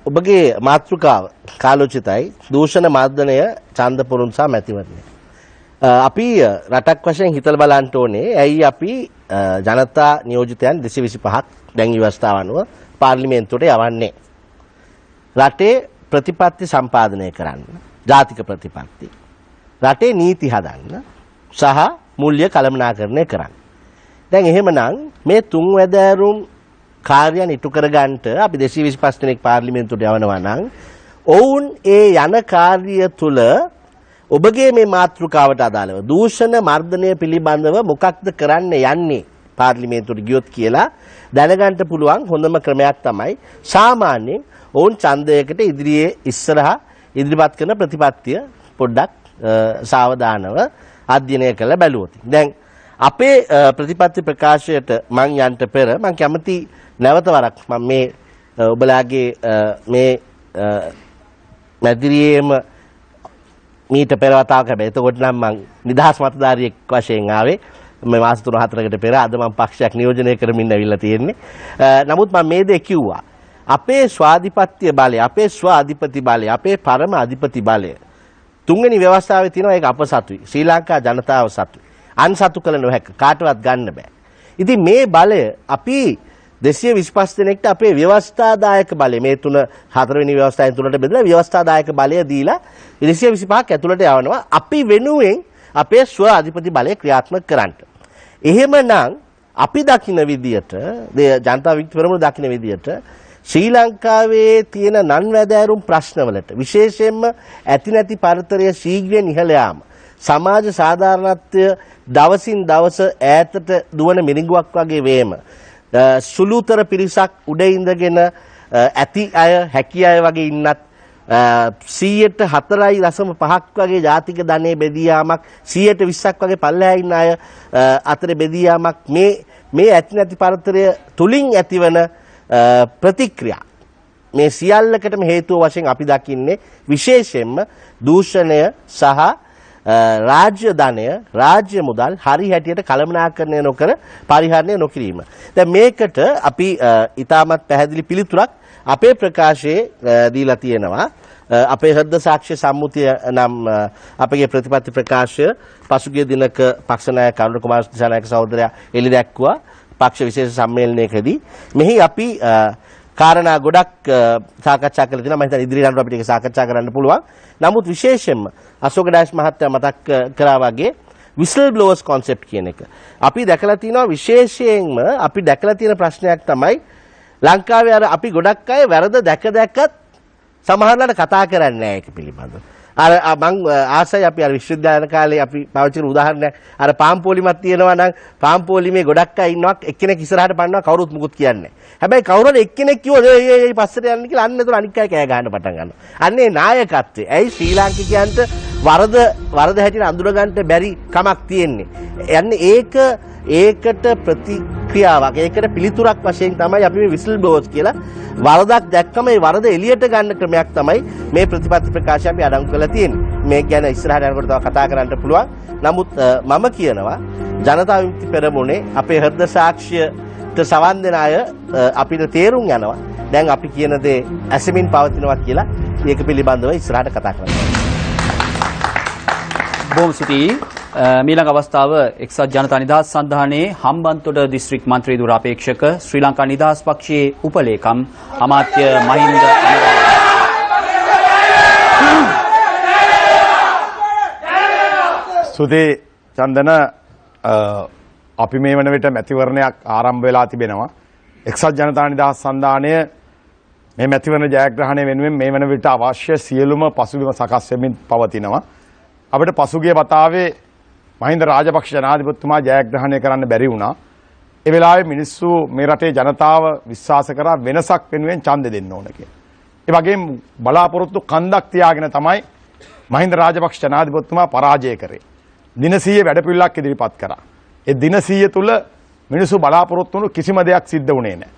ඔබගේ මාතෘකාව කාලෝචිතයි දූෂණ මර්ධනය ඡන්ද පුරුන් සහ මැතිවරණය. අපි රටක් වශයෙන් හිතලා බලන්න ඕනේ ඇයි අපි ජනතා නියෝජිතයන් 225ක් දැන් ව්‍යවස්ථාව අනුව පාර්ලිමේන්තුවට යවන්නේ. රටේ ප්‍රතිපත්ති සම්පාදනය කරන්න, ජාතික ප්‍රතිපත්ති. රටේ නීති හදන්න සහ මූල්‍ය කළමනාකරණය කරන්න. දැන් එහෙමනම් මේ තුන් වැදෑරුම් කාර්යයන් ඉටු කරගන්නට අපි 225 දෙනෙක් පාර්ලිමේන්තුවට යවනවා නම් ඔවුන් ඒ යන කාර්ය තුල ඔබගේ මේ මාතෘකාවට අදාළව දූෂණ මර්ධනය පිළිබඳව මොකක්ද කරන්න යන්නේ පාර්ලිමේන්තුවට ගියොත් කියලා දැනගන්න පුළුවන් හොඳම ක්‍රමයක් තමයි සාමාන්‍යයෙන් ඔවුන් ඡන්දයකට ඉදිරියේ ඉස්සරහා ඉදිරිපත් කරන ප්‍රතිපත්තිය පොඩ්ඩක් සාවධානව අධ්‍යයනය කරලා බැලුවොත්. දැන් අපේ ප්‍රතිපත්ති ප්‍රකාශයට මම යන්න පෙර මම කැමති නැවත වරක් මම මේ ඔබලාගේ මේ මැදිරියේම මීට පෙර වතාවක් හැබැයි එතකොට නම් මම නිදහස් මතධාරියෙක් වශයෙන් ආවේ මේ මාස 3-4කට පෙර. අද මම පක්ෂයක් නියෝජනය කරමින් ඇවිල්ලා තියෙන්නේ. නමුත් මම මේ දේ කිව්වා. අපේ ස්වාධිපත්‍ය බලය, අපේ ස්වාධිපති බලය, අපේ පරම අධිපති බලය තුන්වෙනි ව්‍යවස්ථාවේ තියෙනවා. ඒක අප සතුයි. ශ්‍රී ලංකා ජනතාව සතුයි. අන්සතු කළ නොහැක. කාටවත් ගන්න බෑ. ඉතින් මේ බලය අපි 225 දෙනෙක්ට අපේ ව්‍යවස්ථාදායක බලය මේ තුන හතරවෙනි ව්‍යවස්ථාවෙන් තුනට බෙදලා ව්‍යවස්ථාදායක බලය දීලා 225ක් ඇතුළට යවනවා. අපි වෙනුවෙන් අපේ ස්ව අධිපති බලය ක්‍රියාත්මක කරන්න. එහෙමනම් අපි දකින්න විදියට ජනතා විමුක්ති පෙරමුණ දකින්න විදියට ශ්‍රී ලංකාවේ තියෙන නන්වැදෑරුම් ප්‍රශ්නවලට විශේෂයෙන්ම ඇති නැති පරතරය ශීඝ්‍රයෙන් ඉහළ යාම, සමාජ සාධාරණත්වය දවසින් දවස ඈතට දුවන මිරිඟුවක් වගේ වේම, සුළුතර පිරිසක් උඩ ඉඳගෙන ඇති අය හැකි අය වගේ ඉන්නත් 104.5ක් වගේ ජාතික ධනෙ බෙදී යාමක්, 120ක් වගේ පල්ලෙහා ඉන්න අය අතර බෙදී යාමක් මේ ඇති නැති පරතරය තුලින් ඇතිවන ප්‍රතික්‍රියා මේ සියල්ලකටම හේතුව වශයෙන් අපි දකින්නේ විශේෂයෙන්ම දූෂණය සහ රාජ්‍ය ධනය, රාජ්‍ය මුදල් හරි හැටියට කළමනාකරණය නොකර පරිහරණය නොකිරීම. දැන් මේකට අපි ඊටමත් පැහැදිලි පිළිතුරක් අපේ ප්‍රකාශයේ දීලා තියෙනවා. අපේ හෘද සාක්ෂි සම්මුතිය නම් අපගේ ප්‍රතිපත්ති ප්‍රකාශය පසුගිය දිනක පක්ෂ නායක කරුණ කුමාර දිසානායක සහෝදරයා එළි දැක්වුවා පක්ෂ විශේෂ සම්මේලනයකදී. මෙහි අපි කාරණා ගොඩක් සාකච්ඡා කරලා තියෙනවා. මම හිතන්නේ ඉදිරියට යනකොට අපිට ඒක සාකච්ඡා කරන්න පුළුවන්. නමුත් විශේෂයෙන්ම අශෝක ඩයස් මහත්තයා මතක් කරා වගේ විසල් බ්ලෝවර්ස් concept කියන එක අපි දැකලා තිනවා. විශේෂයෙන්ම අපි දැකලා තියෙන ප්‍රශ්නයක් තමයි ලංකාවේ අර අපි ගොඩක් අය වැරද දැකත් සමහරවිට කතා කරන්නේ නැහැ ඒක පිළිබඳව. අර මං ආසයි අපි අර විශ්වවිද්‍යාල කාලේ අපි පාවිච්චි කරන උදාහරණයක් අර පාම්පෝලිමක් තියෙනවා නම් පාම්පෝලිමේ ගොඩක් අය ඉන්නවා එක්කෙනෙක් ඉස්සරහට පන්නවා කවුරුත් මුකුත් කියන්නේ නැහැ. හැබැයි කවුරුහරි එක්කෙනෙක් කිව්වොත් ඒ පස්සට යන්න කියලා අන්න එතන අනික් අය කෑ ගහන්න පටන් ගන්නවා. අන්නේ නායකත්වය. ඇයි ශ්‍රී ලාංකිකයන්ට වරද හැටියට අඳුර ගන්නට බැරි කමක් තියෙන්නේ. යන්නේ ඒකට ප්‍රතික්‍රියාවක්, ඒකට පිළිතුරක් වශයෙන් තමයි අපි මේ විසල් බ්ලෝවර්ස් කියලා වරදක් දැක්කම ඒ වරද එළියට ගන්න ක්‍රමයක් තමයි මේ ප්‍රතිපත්ති ප්‍රකාශය අපි අඩංගු කරලා තියෙන්නේ. මේ ගැන ඉස්සරහට යනකොට තව කතා කරන්න පුළුවන්. නමුත් මම කියනවා ජනතා විමුක්ති පෙරමුණේ අපේ හෘද සාක්ෂියට සවන් දෙන අය අපිට තේරුම් යනවා. දැන් අපි කියන දේ ඇසෙමින් පවතිනවා කියලා. ඒක පිළිබඳව ඉස්සරහට කතා කරන්න. බොහොම ස්තුතියි. මීළඟ අවස්ථාව එක්සත් ජනතා නිදහස් සන්ධානයේ හම්බන්තොට දිස්ත්‍රික් මන්ත්‍රී ධුර අපේක්ෂක ශ්‍රී ලංකා නිදහස් පක්ෂයේ උපලේකම් අමාත්‍ය මහින්ද සුදේ චන්දන අපි මේ වන විට මැතිවරණයක් ආරම්භ වෙලා තිබෙනවා. එක්සත් ජනතා නිදහස් සන්ධානය මේ මැතිවරණ ජයග්‍රහණය වෙනුවෙන් මේ වන විට අවශ්‍ය සියලුම පසුබිම සකස් වෙමින් පවතිනවා. අපිට පසුගිය වතාවේ මහින්ද රාජපක්ෂ ජනාධිපතිතුමා ජයග්‍රහණය කරන්න බැරි වුණා. ඒ වෙලාවේ මිනිස්සු මේ රටේ ජනතාව විශ්වාස කරා වෙනසක් වෙනුවෙන් ඡන්දෙ දෙන්න ඕන කියලා. ඒ වගේම බලාපොරොත්තු කන්දක් තියාගෙන තමයි මහින්ද රාජපක්ෂ ජනාධිපතිතුමා පරාජය කරේ. දින 100 වැඩපිළිවෙලක් ඉදිරිපත් කරා. ඒ දින 100 තුල මිනිස්සු බලාපොරොත්තු වුණු කිසිම දෙයක් සිද්ධ වුණේ නැහැ.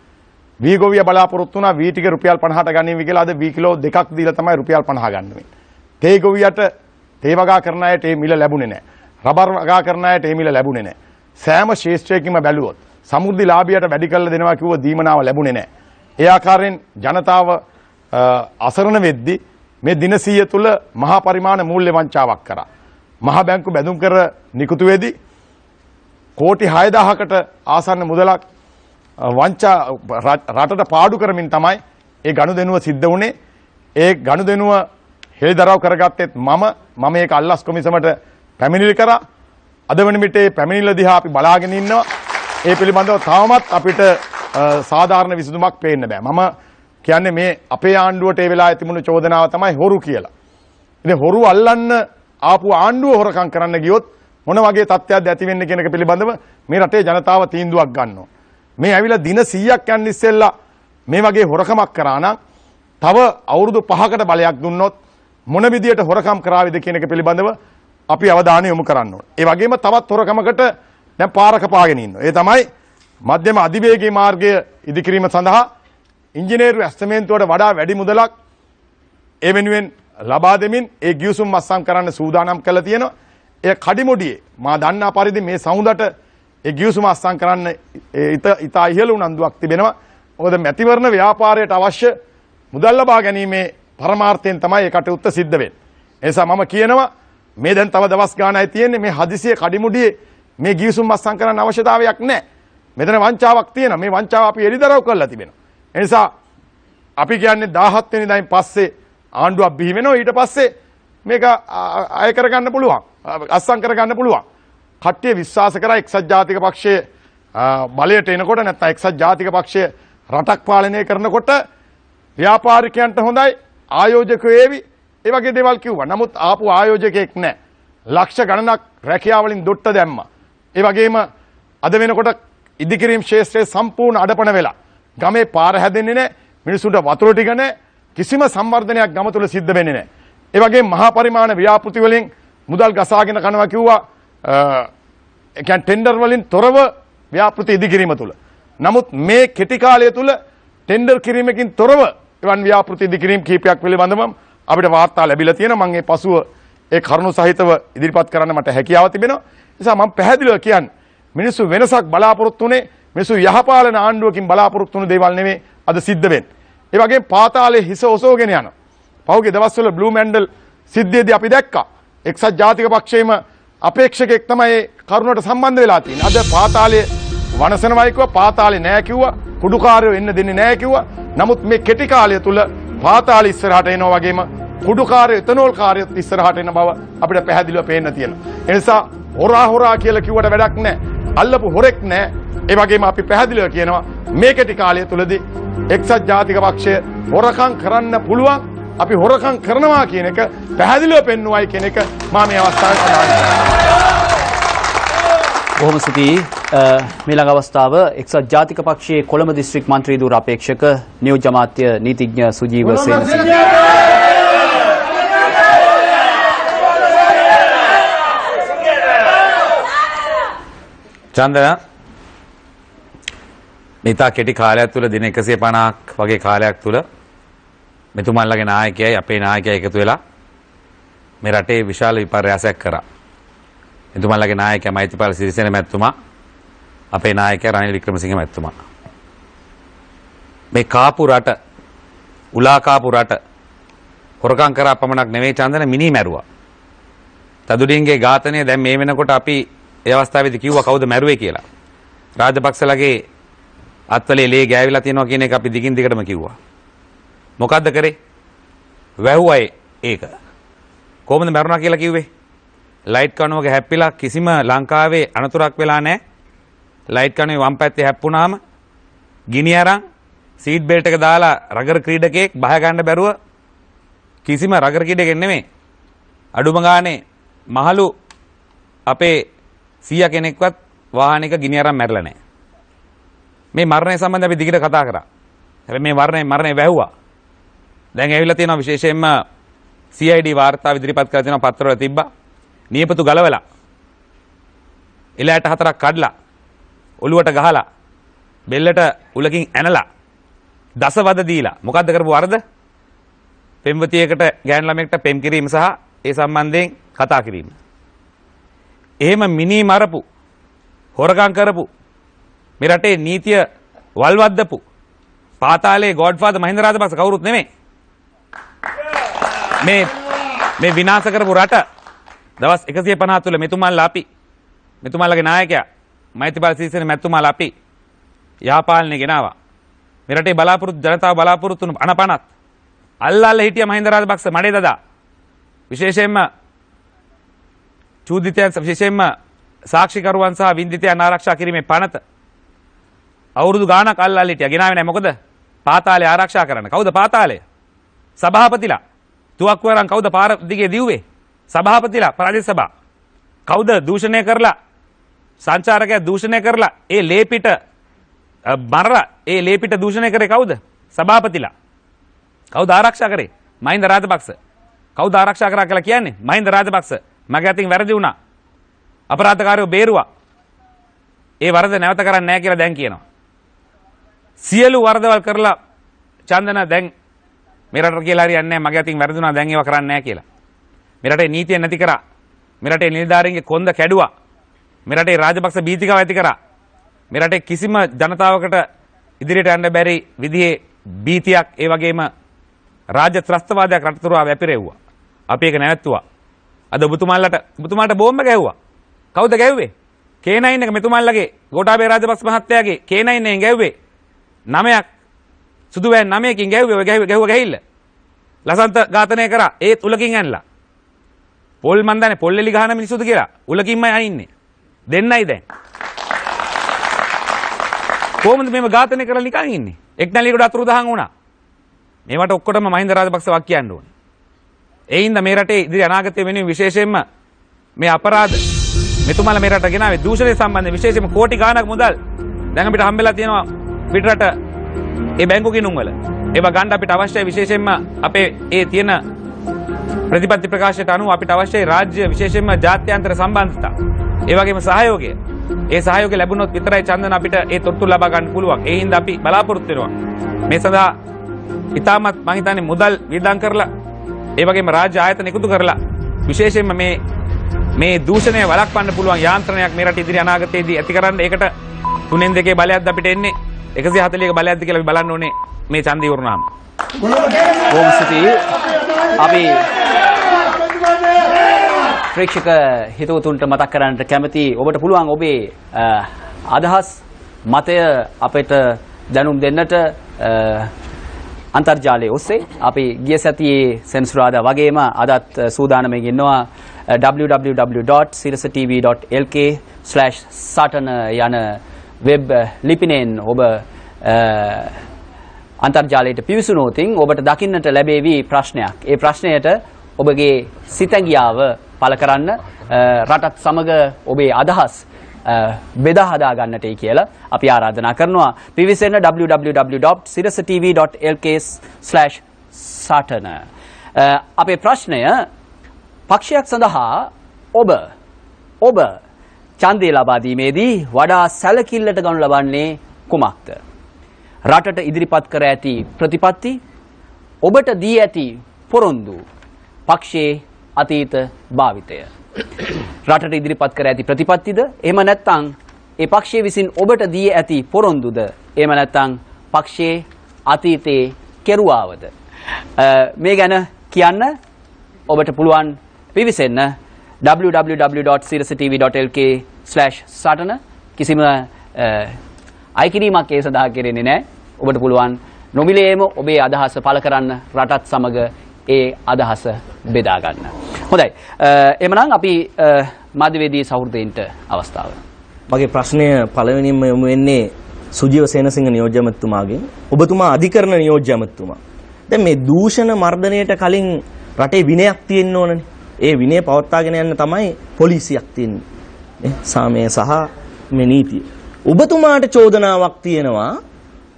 වී ගොවිය බලාපොරොත්තු වුණා වී ටික රුපියල් 50ට ගනිමි කියලා. අද වී කිලෝ දෙකක් දීලා තමයි රුපියල් 50 ගන්නෙ. තේ ගොවියට තේ වගා කරන අයට ඒ මිල ලැබුණේ නැහැ. රබර් වගා කරන අයට ඒ මිල ලැබුණේ නැහැ. සෑම ශේෂ්ත්‍රයකින්ම බැලුවොත් සමෘද්ධි ලාභියට වැඩි කරලා දෙනවා කිව්ව දීමනාව ලැබුණේ නැහැ. ඒ ආකාරයෙන් ජනතාව අසරණ වෙද්දී මේ දින 100 තුල මහා පරිමාණ මූල්‍ය වංචාවක් කරා. මහා බැංකු බැඳුම් කර නිකුතු වෙදී කෝටි 6000කට ආසන්න මුදලක් වංචා රටට පාඩු කරමින් තමයි ඒ ගනුදෙනුව සිද්ධ වුණේ. ඒ ගනුදෙනුව හෙළිදරව් කරගත්තෙත් මම ඒක අල්ලස් කොමිසමට පැමිණිලි කරා. අද වන විට පැමිණිල්ල දිහා අපි බලාගෙන ඉන්නවා. ඒ පිළිබඳව තාමත් අපිට සාධාරණ විසඳුමක් පේන්න බෑ. මම කියන්නේ මේ අපේ ආණ්ඩුවට ඒ වෙලාවේ තිබුණු චෝදනාව තමයි හොරු කියලා. ඉතින් හොරු අල්ලන්න ආපු ආණ්ඩුව හොරකම් කරන්න ගියොත් මොන වගේ තත්ත්වයක්ද ඇති වෙන්නේ කියන එක පිළිබඳව මේ රටේ ජනතාව තීන්දුවක් ගන්නවා. මේ ඇවිල්ලා දින 100ක් යන ඉස්සෙල්ලා මේ වගේ හොරකමක් කරා නම් තව අවුරුදු 5කට බලයක් දුන්නොත් මොන විදියට හොරකම් කරාවිද කියන එක පිළිබඳව අපි අවධානය යොමු කරන්න ඕනේ. ඒ වගේම තවත් හොරකමකට දැන් පාර කපාගෙන ඉන්නවා. ඒ තමයි මධ්‍යම අධිවේගී මාර්ගය ඉදිකිරීම සඳහා ඉංජිනේරු ඇස්තමේන්තුවට වඩා වැඩි මුදලක් ඒ වෙනුවෙන් ලබා දෙමින් ඒ ගිවිසුම් මස්සම් කරන්න සූදානම් කරලා තියෙනවා. ඒ කඩිමුඩියේ මා දන්නා පරිදි මේ සමුදට ඒ ගිවිසුම අස්සම් කරන්න ඉතා ඉහළ උනන්දුවක් තිබෙනවා. මොකද මැතිවරණ ව්‍යාපාරයට අවශ්‍ය මුදල් ලබා ගැනීමේ පරමාර්ථයෙන් තමයි ඒ කටයුත්ත සිද්ධ වෙන්නේ. ඒ නිසා මම කියනවා මේ දැන් තව දවස් ගාණයි තියෙන්නේ මේ හදිසියේ කඩිමුඩියේ මේ ගිවිසුම් අස්සම් කරන්න අවශ්‍යතාවයක් නැහැ. මෙතන වංචාවක් තියෙනවා. මේ වංචාව අපි එළිදරව් කරලා තිබෙනවා. ඒ නිසා අපි කියන්නේ 17 වෙනිදායින් පස්සේ ආණ්ඩුවක් බිහි වෙනවා. ඊට පස්සේ මේක අය කරගන්න පුළුවන්. අස්සම් කරගන්න පුළුවන්. කට්ටිය විශ්වාස කරා එක්සත් ජාතික පක්ෂයේ බලයට එනකොට නැත්නම් එක්සත් ජාතික පක්ෂය රටක් පාලනය කරනකොට ව්‍යාපාරිකයන්ට හොඳයි ආයෝජකයෝ ඒවි ඒ වගේ දේවල් කිව්වා. නමුත් ආපු ආයෝජකයෙක් නැහැ. ලක්ෂ ගණනක් රැකියාවලින් දොට්ට දැම්මා. ඒ වගේම අද වෙනකොට ඉදිකිරීම් ශාස්ත්‍රයේ සම්පූර්ණ අඩපණ වෙලා ගමේ පාර හැදෙන්නේ නැහැ. මිනිසුන්ට වතුර ටික නැහැ. කිසිම සංවර්ධනයක් ගම තුල සිද්ධ වෙන්නේ නැහැ. ඒ වගේම මහා පරිමාණ ව්‍යාපෘති වලින් මුදල් ගසාගෙන කනවා කිව්වා. ඒ කියන්නේ ටෙන්ඩර් වලින් තොරව ව්‍යාපෘති ඉදිකිරීම තුල. නමුත් මේ කෙටි කාලය තුල ටෙන්ඩර් කිරීමකින් තොරව එවන් ව්‍යාපෘති ඉදිකිරීම් කීපයක් පිළිබඳව අපිට වාර්තා ලැබිලා තියෙනවා. මම ඒ පසුව ඒ කරුණු සහිතව ඉදිරිපත් කරන්න මට හැකියාව තිබෙනවා. නිසා මම පැහැදිලිව කියන්නේ මිනිස්සු වෙනසක් බලාපොරොත්තු වුණේ මිනිස්සු යහපාලන ආණ්ඩුවකින් බලාපොරොත්තු වුණු දේවල් නෙමෙයි අද සිද්ධ වෙන්නේ. ඒ වගේම පාතාලේ හිස ඔසවගෙන යන පහුගිය දවස්වල බ්ලූ මැන්ඩල් සිද්ධියේදී අපි දැක්කා එක්සත් ජාතික පක්ෂයේම අපේක්ෂකෙක් තමයි කරුණට සම්බන්ධ වෙලා තියෙන්නේ. අද පාතාලයේ වනසනවයි කිව්වා, පාතාලේ නෑ කිව්වා, කුඩුකාරයෝ එන්න දෙන්නේ නෑ කිව්වා. නමුත් මේ කෙටි කාලය තුල පාතාලේ ඉස්සරහට එනවා වගේම කුඩුකාරයෝ එතනෝල් කාර්යත් ඉස්සරහට එන බව අපිට පැහැදිලිව පේන්න තියෙනවා. ඒ නිසා හොරා කියලා කිව්වට වැඩක් නෑ. අල්ලපු හොරෙක් නෑ. ඒ වගේම අපි පැහැදිලිව කියනවා මේ කෙටි කාලය තුලදී එක්සත් ජාතික පක්ෂය හොරකම් කරන්න පුළුවන්. අපි හොරකම් කරනවා කියන එක පැහැදිලිව පෙන්වුවයි කියන එක මම මේ අවස්ථාවේ සඳහන් කරනවා. බොහොම ස්තුතියි. මීළඟ අවස්ථාව එක්සත් ජාතික පක්ෂයේ කොළඹ දිස්ත්‍රික් මන්ත්‍රී ධුර අපේක්ෂක නියෝජ්‍ය අමාත්‍ය නීතිඥ සුජීව සේනසිංහ. චන්දන නිතා කෙටි කාලයක් තුළ දින 150ක් වගේ කාලයක් තුළ මෙතුමන්ලගේ නායකයයි අපේ නායකයයි එකතු වෙලා මේ රටේ විශාල විපර්යාසයක් කරා. මෙතුමන්ලගේ නායකයා මෛත්‍රීපාල සිරිසේන මැතිතුමා අපේ නායකයා රනිල් වික්‍රමසිංහ මැතිතුමා. මේ කාපු රට උලා කාපු රට හොරකම් කරා පමණක් නෙවෙයි චන්දන මිනි මැරුවා. තදුඩින්ගේ ඝාතනය දැන් මේ වෙනකොට අපි ඒ අවස්ථාවේදී කිව්වා කවුද මැරුවේ කියලා. රාජපක්ෂලගේ අත්වලේ ලේ ගෑවිලා තියෙනවා කියන එක අපි දිගින් දිගටම කිව්වා. මොකද්ද කරේ? වැහුවා ඒක. කොහොමද මැරුණා කියලා කිව්වේ? ලයිට් කණුවක හැප්පිලා කිසිම ලංකාවේ අනතුරක් වෙලා නැහැ. ලයිට් කණුවේ වම් පැත්තේ හැප්පුණාම ගිනි අරන් සීට් බෙල්ට් එක දාලා රගර් ක්‍රීඩකයෙක් බහ ගන්න බැරුව කිසිම රගර් ක්‍රීඩකෙක් නෙමෙයි. අඩුම ගානේ මහලු අපේ 100 කෙනෙක්වත් වාහනයක ගිනි අරන් මැරලා නැහැ. මේ මරණය සම්බන්ධව අපි දිගට කතා කරා. හැබැයි මේ මරණය වැහුවා. දැන් ඇවිල්ලා තියෙනවා විශේෂයෙන්ම CID වාර්තාව ඉදිරිපත් කරලා තියෙනවා පත්‍රවල තිබ්බා. නියපොතු ගලවලා එලයට 4ක් කඩලා ඔලුවට ගහලා බෙල්ලට උලකින් ඇනලා දසවද දීලා මොකද්ද කරපු වරද? පෙම්වතියකට ගෑනු ළමයෙක්ට පෙම් කිරීම සහ ඒ සම්බන්ධයෙන් කතා කිරීම. එහෙම මිනි මරපු හොරකම් කරපු මේ රටේ නීතිය වල්වද්දපු පාතාලේ ගෝඩ්ෆාදර් මහින්ද රාජපක්ෂ කවුරුත් නෙමෙයි. මේ විනාශ කරපු රට දවස් 150 තුළ මෙතුමාලගේ නායකයා මෛත්‍රීපාල සිරිසේන මැතිතුමාලා අපි යාපාලනය ගෙනාවා. මේ රටේ බලාපොරොත්තු ජනතාව බලාපොරොත්තු වුණු අනපනත් අල්ලාල්ල හිටිය මහින්ද රාජපක්ෂ මඩේ දදා විශේෂයෙන්ම චූදිතයන් විශේෂයෙන්ම සාක්ෂිකරුවන් සහ වින්දිතයන් ආරක්ෂා කිරීමේ පනත අවුරුදු ගාණක් අල්ලාල්ල හිටියා. ගෙනාවේ නැහැ. මොකද? පාතාලය ආරක්ෂා කරන්න. කවුද පාතාලය? සභාපතිලා. තුවක්කුව අරන් කවුද පාර දිගේ දිව්වේ? සභාපතිලා ප්‍රාදේශ සභා. කවුද දූෂණය කරලා සංචාරකයා දූෂණය කරලා ඒ ලේපිට මරලා ඒ ලේපිට දූෂණය කරේ කවුද? සභාපතිලා. කවුද ආරක්ෂා කරේ? මහින්ද රාජපක්ෂ. කවුද ආරක්ෂා කරා කියලා කියන්නේ? මහින්ද රාජපක්ෂ. මගේ අතින් වැරදි වුණා. අපරාධකාරයෝ බේරුවා. ඒ වරද නැවත කරන්නේ නැහැ කියලා දැන් කියනවා. සියලු වරදවල් කරලා චන්දන දැන් මේ රටට කියලා හරියන්නේ නැහැ. මගේ අතින් වැරදුනා දැන් ඒව කරන්නේ නැහැ කියලා. මේ රටේ නීතිය නැති කරා. මේ රටේ නිලධාරීන්ගේ කොන්ද කැඩුවා. මේ රටේ රාජපක්ෂ බීතිකාව ඇති කරා. මේ රටේ කිසිම ජනතාවකට ඉදිරියට යන්න බැරි විදිහේ බීතියක් ඒ වගේම රාජ්‍ය ත්‍රස්තවාදයක් රටතුරා වැපිරෙව්වා. අපි ඒක නැවැත්තුවා. අද ඔබතුමාලට බෝම්බ ගැහුවා. කවුද ගැහුවේ? K9 එක මෙතුමාලගේ ගෝඨාභය රාජපක්ෂ මහත්තයාගේ K9 එකෙන් ගැහුවේ. 9ක් සුදු වෑන් 9කින් ගැහුවේ. ඔය ගැහුව ගහිල්ල. ලසන්ත ඝාතනය කරා. ඒත් උලකින් ඇනලා. පොල් මන් දන්නේ පොල් එලි ගහන මිනිස්සුද කියලා. උලකින්මයි අනින්නේ. දෙන්නයි දැන්. කොහොමද මේව ඝාතනය කරලා නිකන් ඉන්නේ? එක්නැලියකට අතුරු දහන් වුණා. මේවට ඔක්කොටම මහින්ද රාජපක්ෂ වක් කියන්න ඕනේ. ඒ හින්දා මේ රටේ ඉදිරි අනාගතය වෙනුවෙන් විශේෂයෙන්ම මේ අපරාධ මෙතුමාලා මේ රට ගෙනාවේ දූෂණය සම්බන්ධයෙන් විශේෂයෙන්ම කෝටි ගාණක් මුදල් දැන් අපිට හම්බෙලා තියෙනවා පිටරට ඒ බැංකු ගිණුම් වල. ඒවා ගන්න අපිට අවශ්‍යයි විශේෂයෙන්ම අපේ ඒ තියෙන ප්‍රතිපත්ති ප්‍රකාශයට අනුව අපිට අවශ්‍යයි රාජ්‍ය විශේෂයෙන්ම ජාත්‍යන්තර සම්බන්ධතා. ඒ වගේම සහයෝගය. ඒ සහයෝගය ලැබුණොත් විතරයි චන්දන අපිට ඒ තොරතුරු ලබා ගන්න පුළුවන්. ඒ හින්දා අපි බලාපොරොත්තු වෙනවා. මේ සඳහා ඉතාමත් මම හිතන්නේ මුදල් වියදම් කරලා ඒ වගේම රාජ්‍ය ආයතන එකතු කරලා විශේෂයෙන්ම මේ දූෂණය වළක්වන්න පුළුවන් යාන්ත්‍රණයක් මේ රට ඉදිරි අනාගතයේදී ඇති කරන්න. ඒකට 3/2 බලයක්ද අපිට එන්නේ 140ක බලයක්ද කියලා අපි බලන්න ඕනේ මේ ඡන්දය වුණාම. බොහොම ස්තුතියි. අපි ප්‍රේක්ෂක හිතවතුන්ට මතක් කරන්නට කැමති ඔබට පුළුවන් ඔබේ අදහස් මතය අපිට දැනුම් දෙන්නට අන්තර්ජාලය ඔස්සේ. අපි ගිය සතියේ සෙන්සුරාදා වගේම අදත් සූදානම්ෙන් ඉන්නවා www.sirasatv.lk/satana යන වෙබ් ලිපිනෙන් ඔබ අන්තර්ජාලයට පිවිසුනොතින් ඔබට දකින්නට ලැබේවි ප්‍රශ්නයක්. ඒ ප්‍රශ්නයට ඔබගේ සිතැඟියාව පළ කරන්න රටත් සමග ඔබේ අදහස් බෙදා හදා ගන්නටයි කියලා අපි ආරාධනා කරනවා. පිවිසෙන්න www.sirasatv.lk/satana. අපේ ප්‍රශ්නය පක්ෂයක් සඳහා ඔබ ඡන්දය ලබා දීමේදී වඩා සැලකිල්ලට ගනු ලබන්නේ කුමක්ද? රටට ඉදිරිපත් කර ඇති ප්‍රතිපත්ති, ඔබට දී ඇති පොරොන්දු, පක්ෂයේ අතීත භාවිතය. රටට ඉදිරිපත් කර ඇති ප්‍රතිපත්තිද, එහෙම නැත්නම් ඒ පක්ෂයේ විසින් ඔබට දී ඇති පොරොන්දුද, එහෙම නැත්නම් පක්ෂයේ අතීතයේ කෙරුවාවද? මේ ගැන කියන්න ඔබට පුළුවන් පිවිසෙන්න www.sirasatv.lk/satana. කිසිම අයිකිරීමක් ඒ සඳහා කෙරෙන්නේ නැහැ. ඔබට පුළුවන් නොමිලේම ඔබේ අදහස පළ කරන්න, රටත් සමග ඒ අදහස බෙදා ගන්න. හොඳයි. එhmenan අපි මාධ්‍යවේදී සහෘදයින්ට අවස්ථාව. මගේ ප්‍රශ්නය පළවෙනිම යොමු වෙන්නේ සුජීව සේනසිංහ නියෝජ්‍ය ඇමතුමාගෙන්. ඔබතුමා අධිකරණ නියෝජ්‍ය ඇමතුමා. දැන් මේ දූෂණ මර්ධනයට කලින් රටේ විනයක් තියෙන්න ඕනනේ. ඒ විනය පවත්වාගෙන යන්න තමයි පොලිසියක් තියෙන්නේ. සාමය සහ මේ නීතිය. ඔබතුමාට චෝදනාවක් තියෙනවා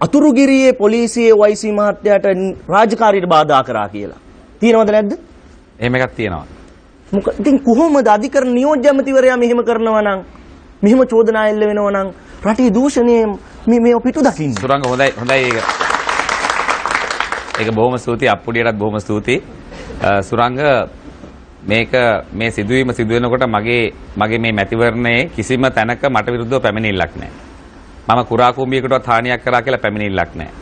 අතුරුගිරියේ පොලිසියේ වයිසි මහත්තයාට රාජකාරියට බාධා කරා කියලා. තියෙනවද නැද්ද? එහෙම එකක් තියෙනවා. මොකද ඉතින් කොහොමද අධිකරණ නියෝජ්‍ය ඇමතිවරයා මෙහෙම කරනවා නම් මෙහෙම චෝදනා එල්ල වෙනවා නම් රටේ දූෂණය මේ පිටු දකින්නේ. සුරංග හොඳයි ඒක බොහොම ස්තුතියි අප්පුඩියටත් බොහොම ස්තුතියි. සුරංග මේක මේ සිදුවීම සිදු වෙනකොට මගේ මේ මැතිවරණයේ කිසිම තැනක මට විරුද්ධව පැමිණිල්ලක් නැහැ. මම කුරා කුඹියකටවත් හානියක් කරා කියලා පැමිණිල්ලක් නැහැ.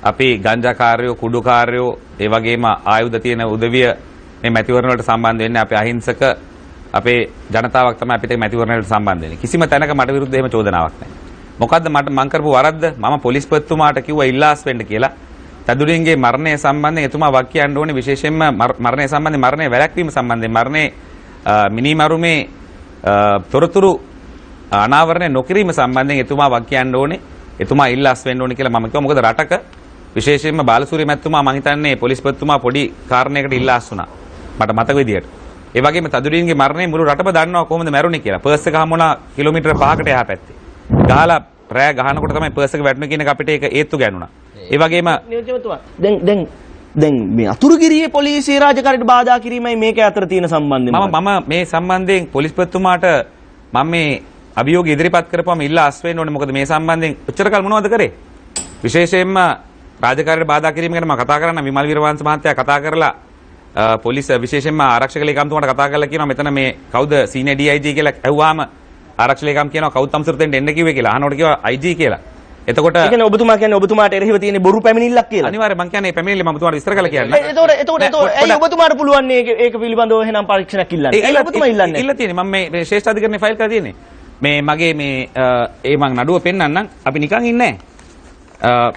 අපි ගංජාකාරයෝ කුඩුකාරයෝ ඒ වගේම ආයුධ තියෙන උදවිය මේ මැතිවරණ වලට සම්බන්ධ වෙන්නේ අපි අහිංසක අපේ ජනතාවක් තමයි අපිට මැතිවරණ වලට සම්බන්ධ වෙන්නේ. කිසිම තැනක මට විරුද්ධව එහෙම චෝදනාවක් නැහැ. මොකද්ද මම කරපු වරද්ද? මම පොලිස්පතිතුමාට කිව්වා ඉල්ලාස් වෙන්න කියලා. තදුරින්ගේ මරණය සම්බන්ධයෙන් එතුමා වක් කියන්න ඕනේ විශේෂයෙන්ම මරණය සම්බන්ධයෙන් මරණය වැළැක්වීම සම්බන්ධයෙන් මරණේ මිනිමරුමේ තොරතුරු අනාවරණය නොකිරීම සම්බන්ධයෙන් එතුමා වක් කියන්න ඕනේ. එතුමා ඉල්ලාස් වෙන්න ඕනේ කියලා මම කිව්වා. මොකද රටක විශේෂයෙන්ම බාලසූරිය මැතිතුමා මම හිතන්නේ පොලිස්පතිතුමා පොඩි කාරණයකට ඉල්ලාස් වුණා. මට මතක විදියට. ඒ වගේම තදුරින්ගේ මරණය මුළු රටම දන්නවා කොහොමද මැරුණේ කියලා. පර්ස් එක හමුණා කිලෝමීටර 5කට එහා පැත්තේ. ගහලා රෑ ගහනකොට තමයි පර්ස් එක වැටුනේ කියන එක අපිට ඒක ඒත්තු ගන්නුණා. ඒ වගේම නියෝජ්‍යමතුමා දැන් මේ අතුරුගිරියේ පොලිසිය රාජකාරියට බාධා කිරීමයි මේක අතර තියෙන සම්බන්ධය. මම මේ සම්බන්ධයෙන් පොලිස්පතිතුමාට මම මේ අභියෝග ඉදිරිපත් කරපුවම ඉල්ලා අස් වෙන්න ඕනේ. මොකද මේ සම්බන්ධයෙන් ඔච්චර කල් මොනවද කරේ? විශේෂයෙන්ම රාජකාරියට බාධා කිරීම ගැන මම කතා කරන්න විමල් වීරවංශ මහත්තයා කතා කරලා පොලිස් විශේෂයෙන්ම ආරක්ෂක ලේකම්තුමාට කතා කරලා කියනවා මෙතන මේ කවුද සීනියර් DIG කියලා ඇහුවාම ආරක්ෂක ලේකම් කියනවා කවුද තමසුරතෙන්ට එන්න කිව්වේ කියලා. අහනකොට කිව්වා IG කියලා. එතකොට ඒ කියන්නේ ඔබතුමා කියන්නේ ඔබතුමාට එරෙහිව තියෙන බොරු පැමිණිල්ලක් කියලා. අනිවාර්යයෙන් මම කියන්නේ පැමිණිල්ල මම ඔබතුමාට විස්තර කරලා කියන්න. එතකොට ඇයි ඔබතුමාට පුළුවන් ඒක පිළිබඳව එහෙනම් පරීක්ෂණයක් ඉල්ලන්නේ? ඒ ඔබතුමා ඉල්ලන්නේ. ඉල්ල තියෙන්නේ මම මේ ශ්‍රේෂ්ඨ අධිකරණේ ෆයිල් කරලා තියෙන්නේ. මේ මගේ මේ ඒ මං නඩුව පෙන්නන්නම්. අපි නිකන් ඉන්නේ නැහැ.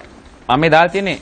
මම මේ දාලා තියෙන්නේ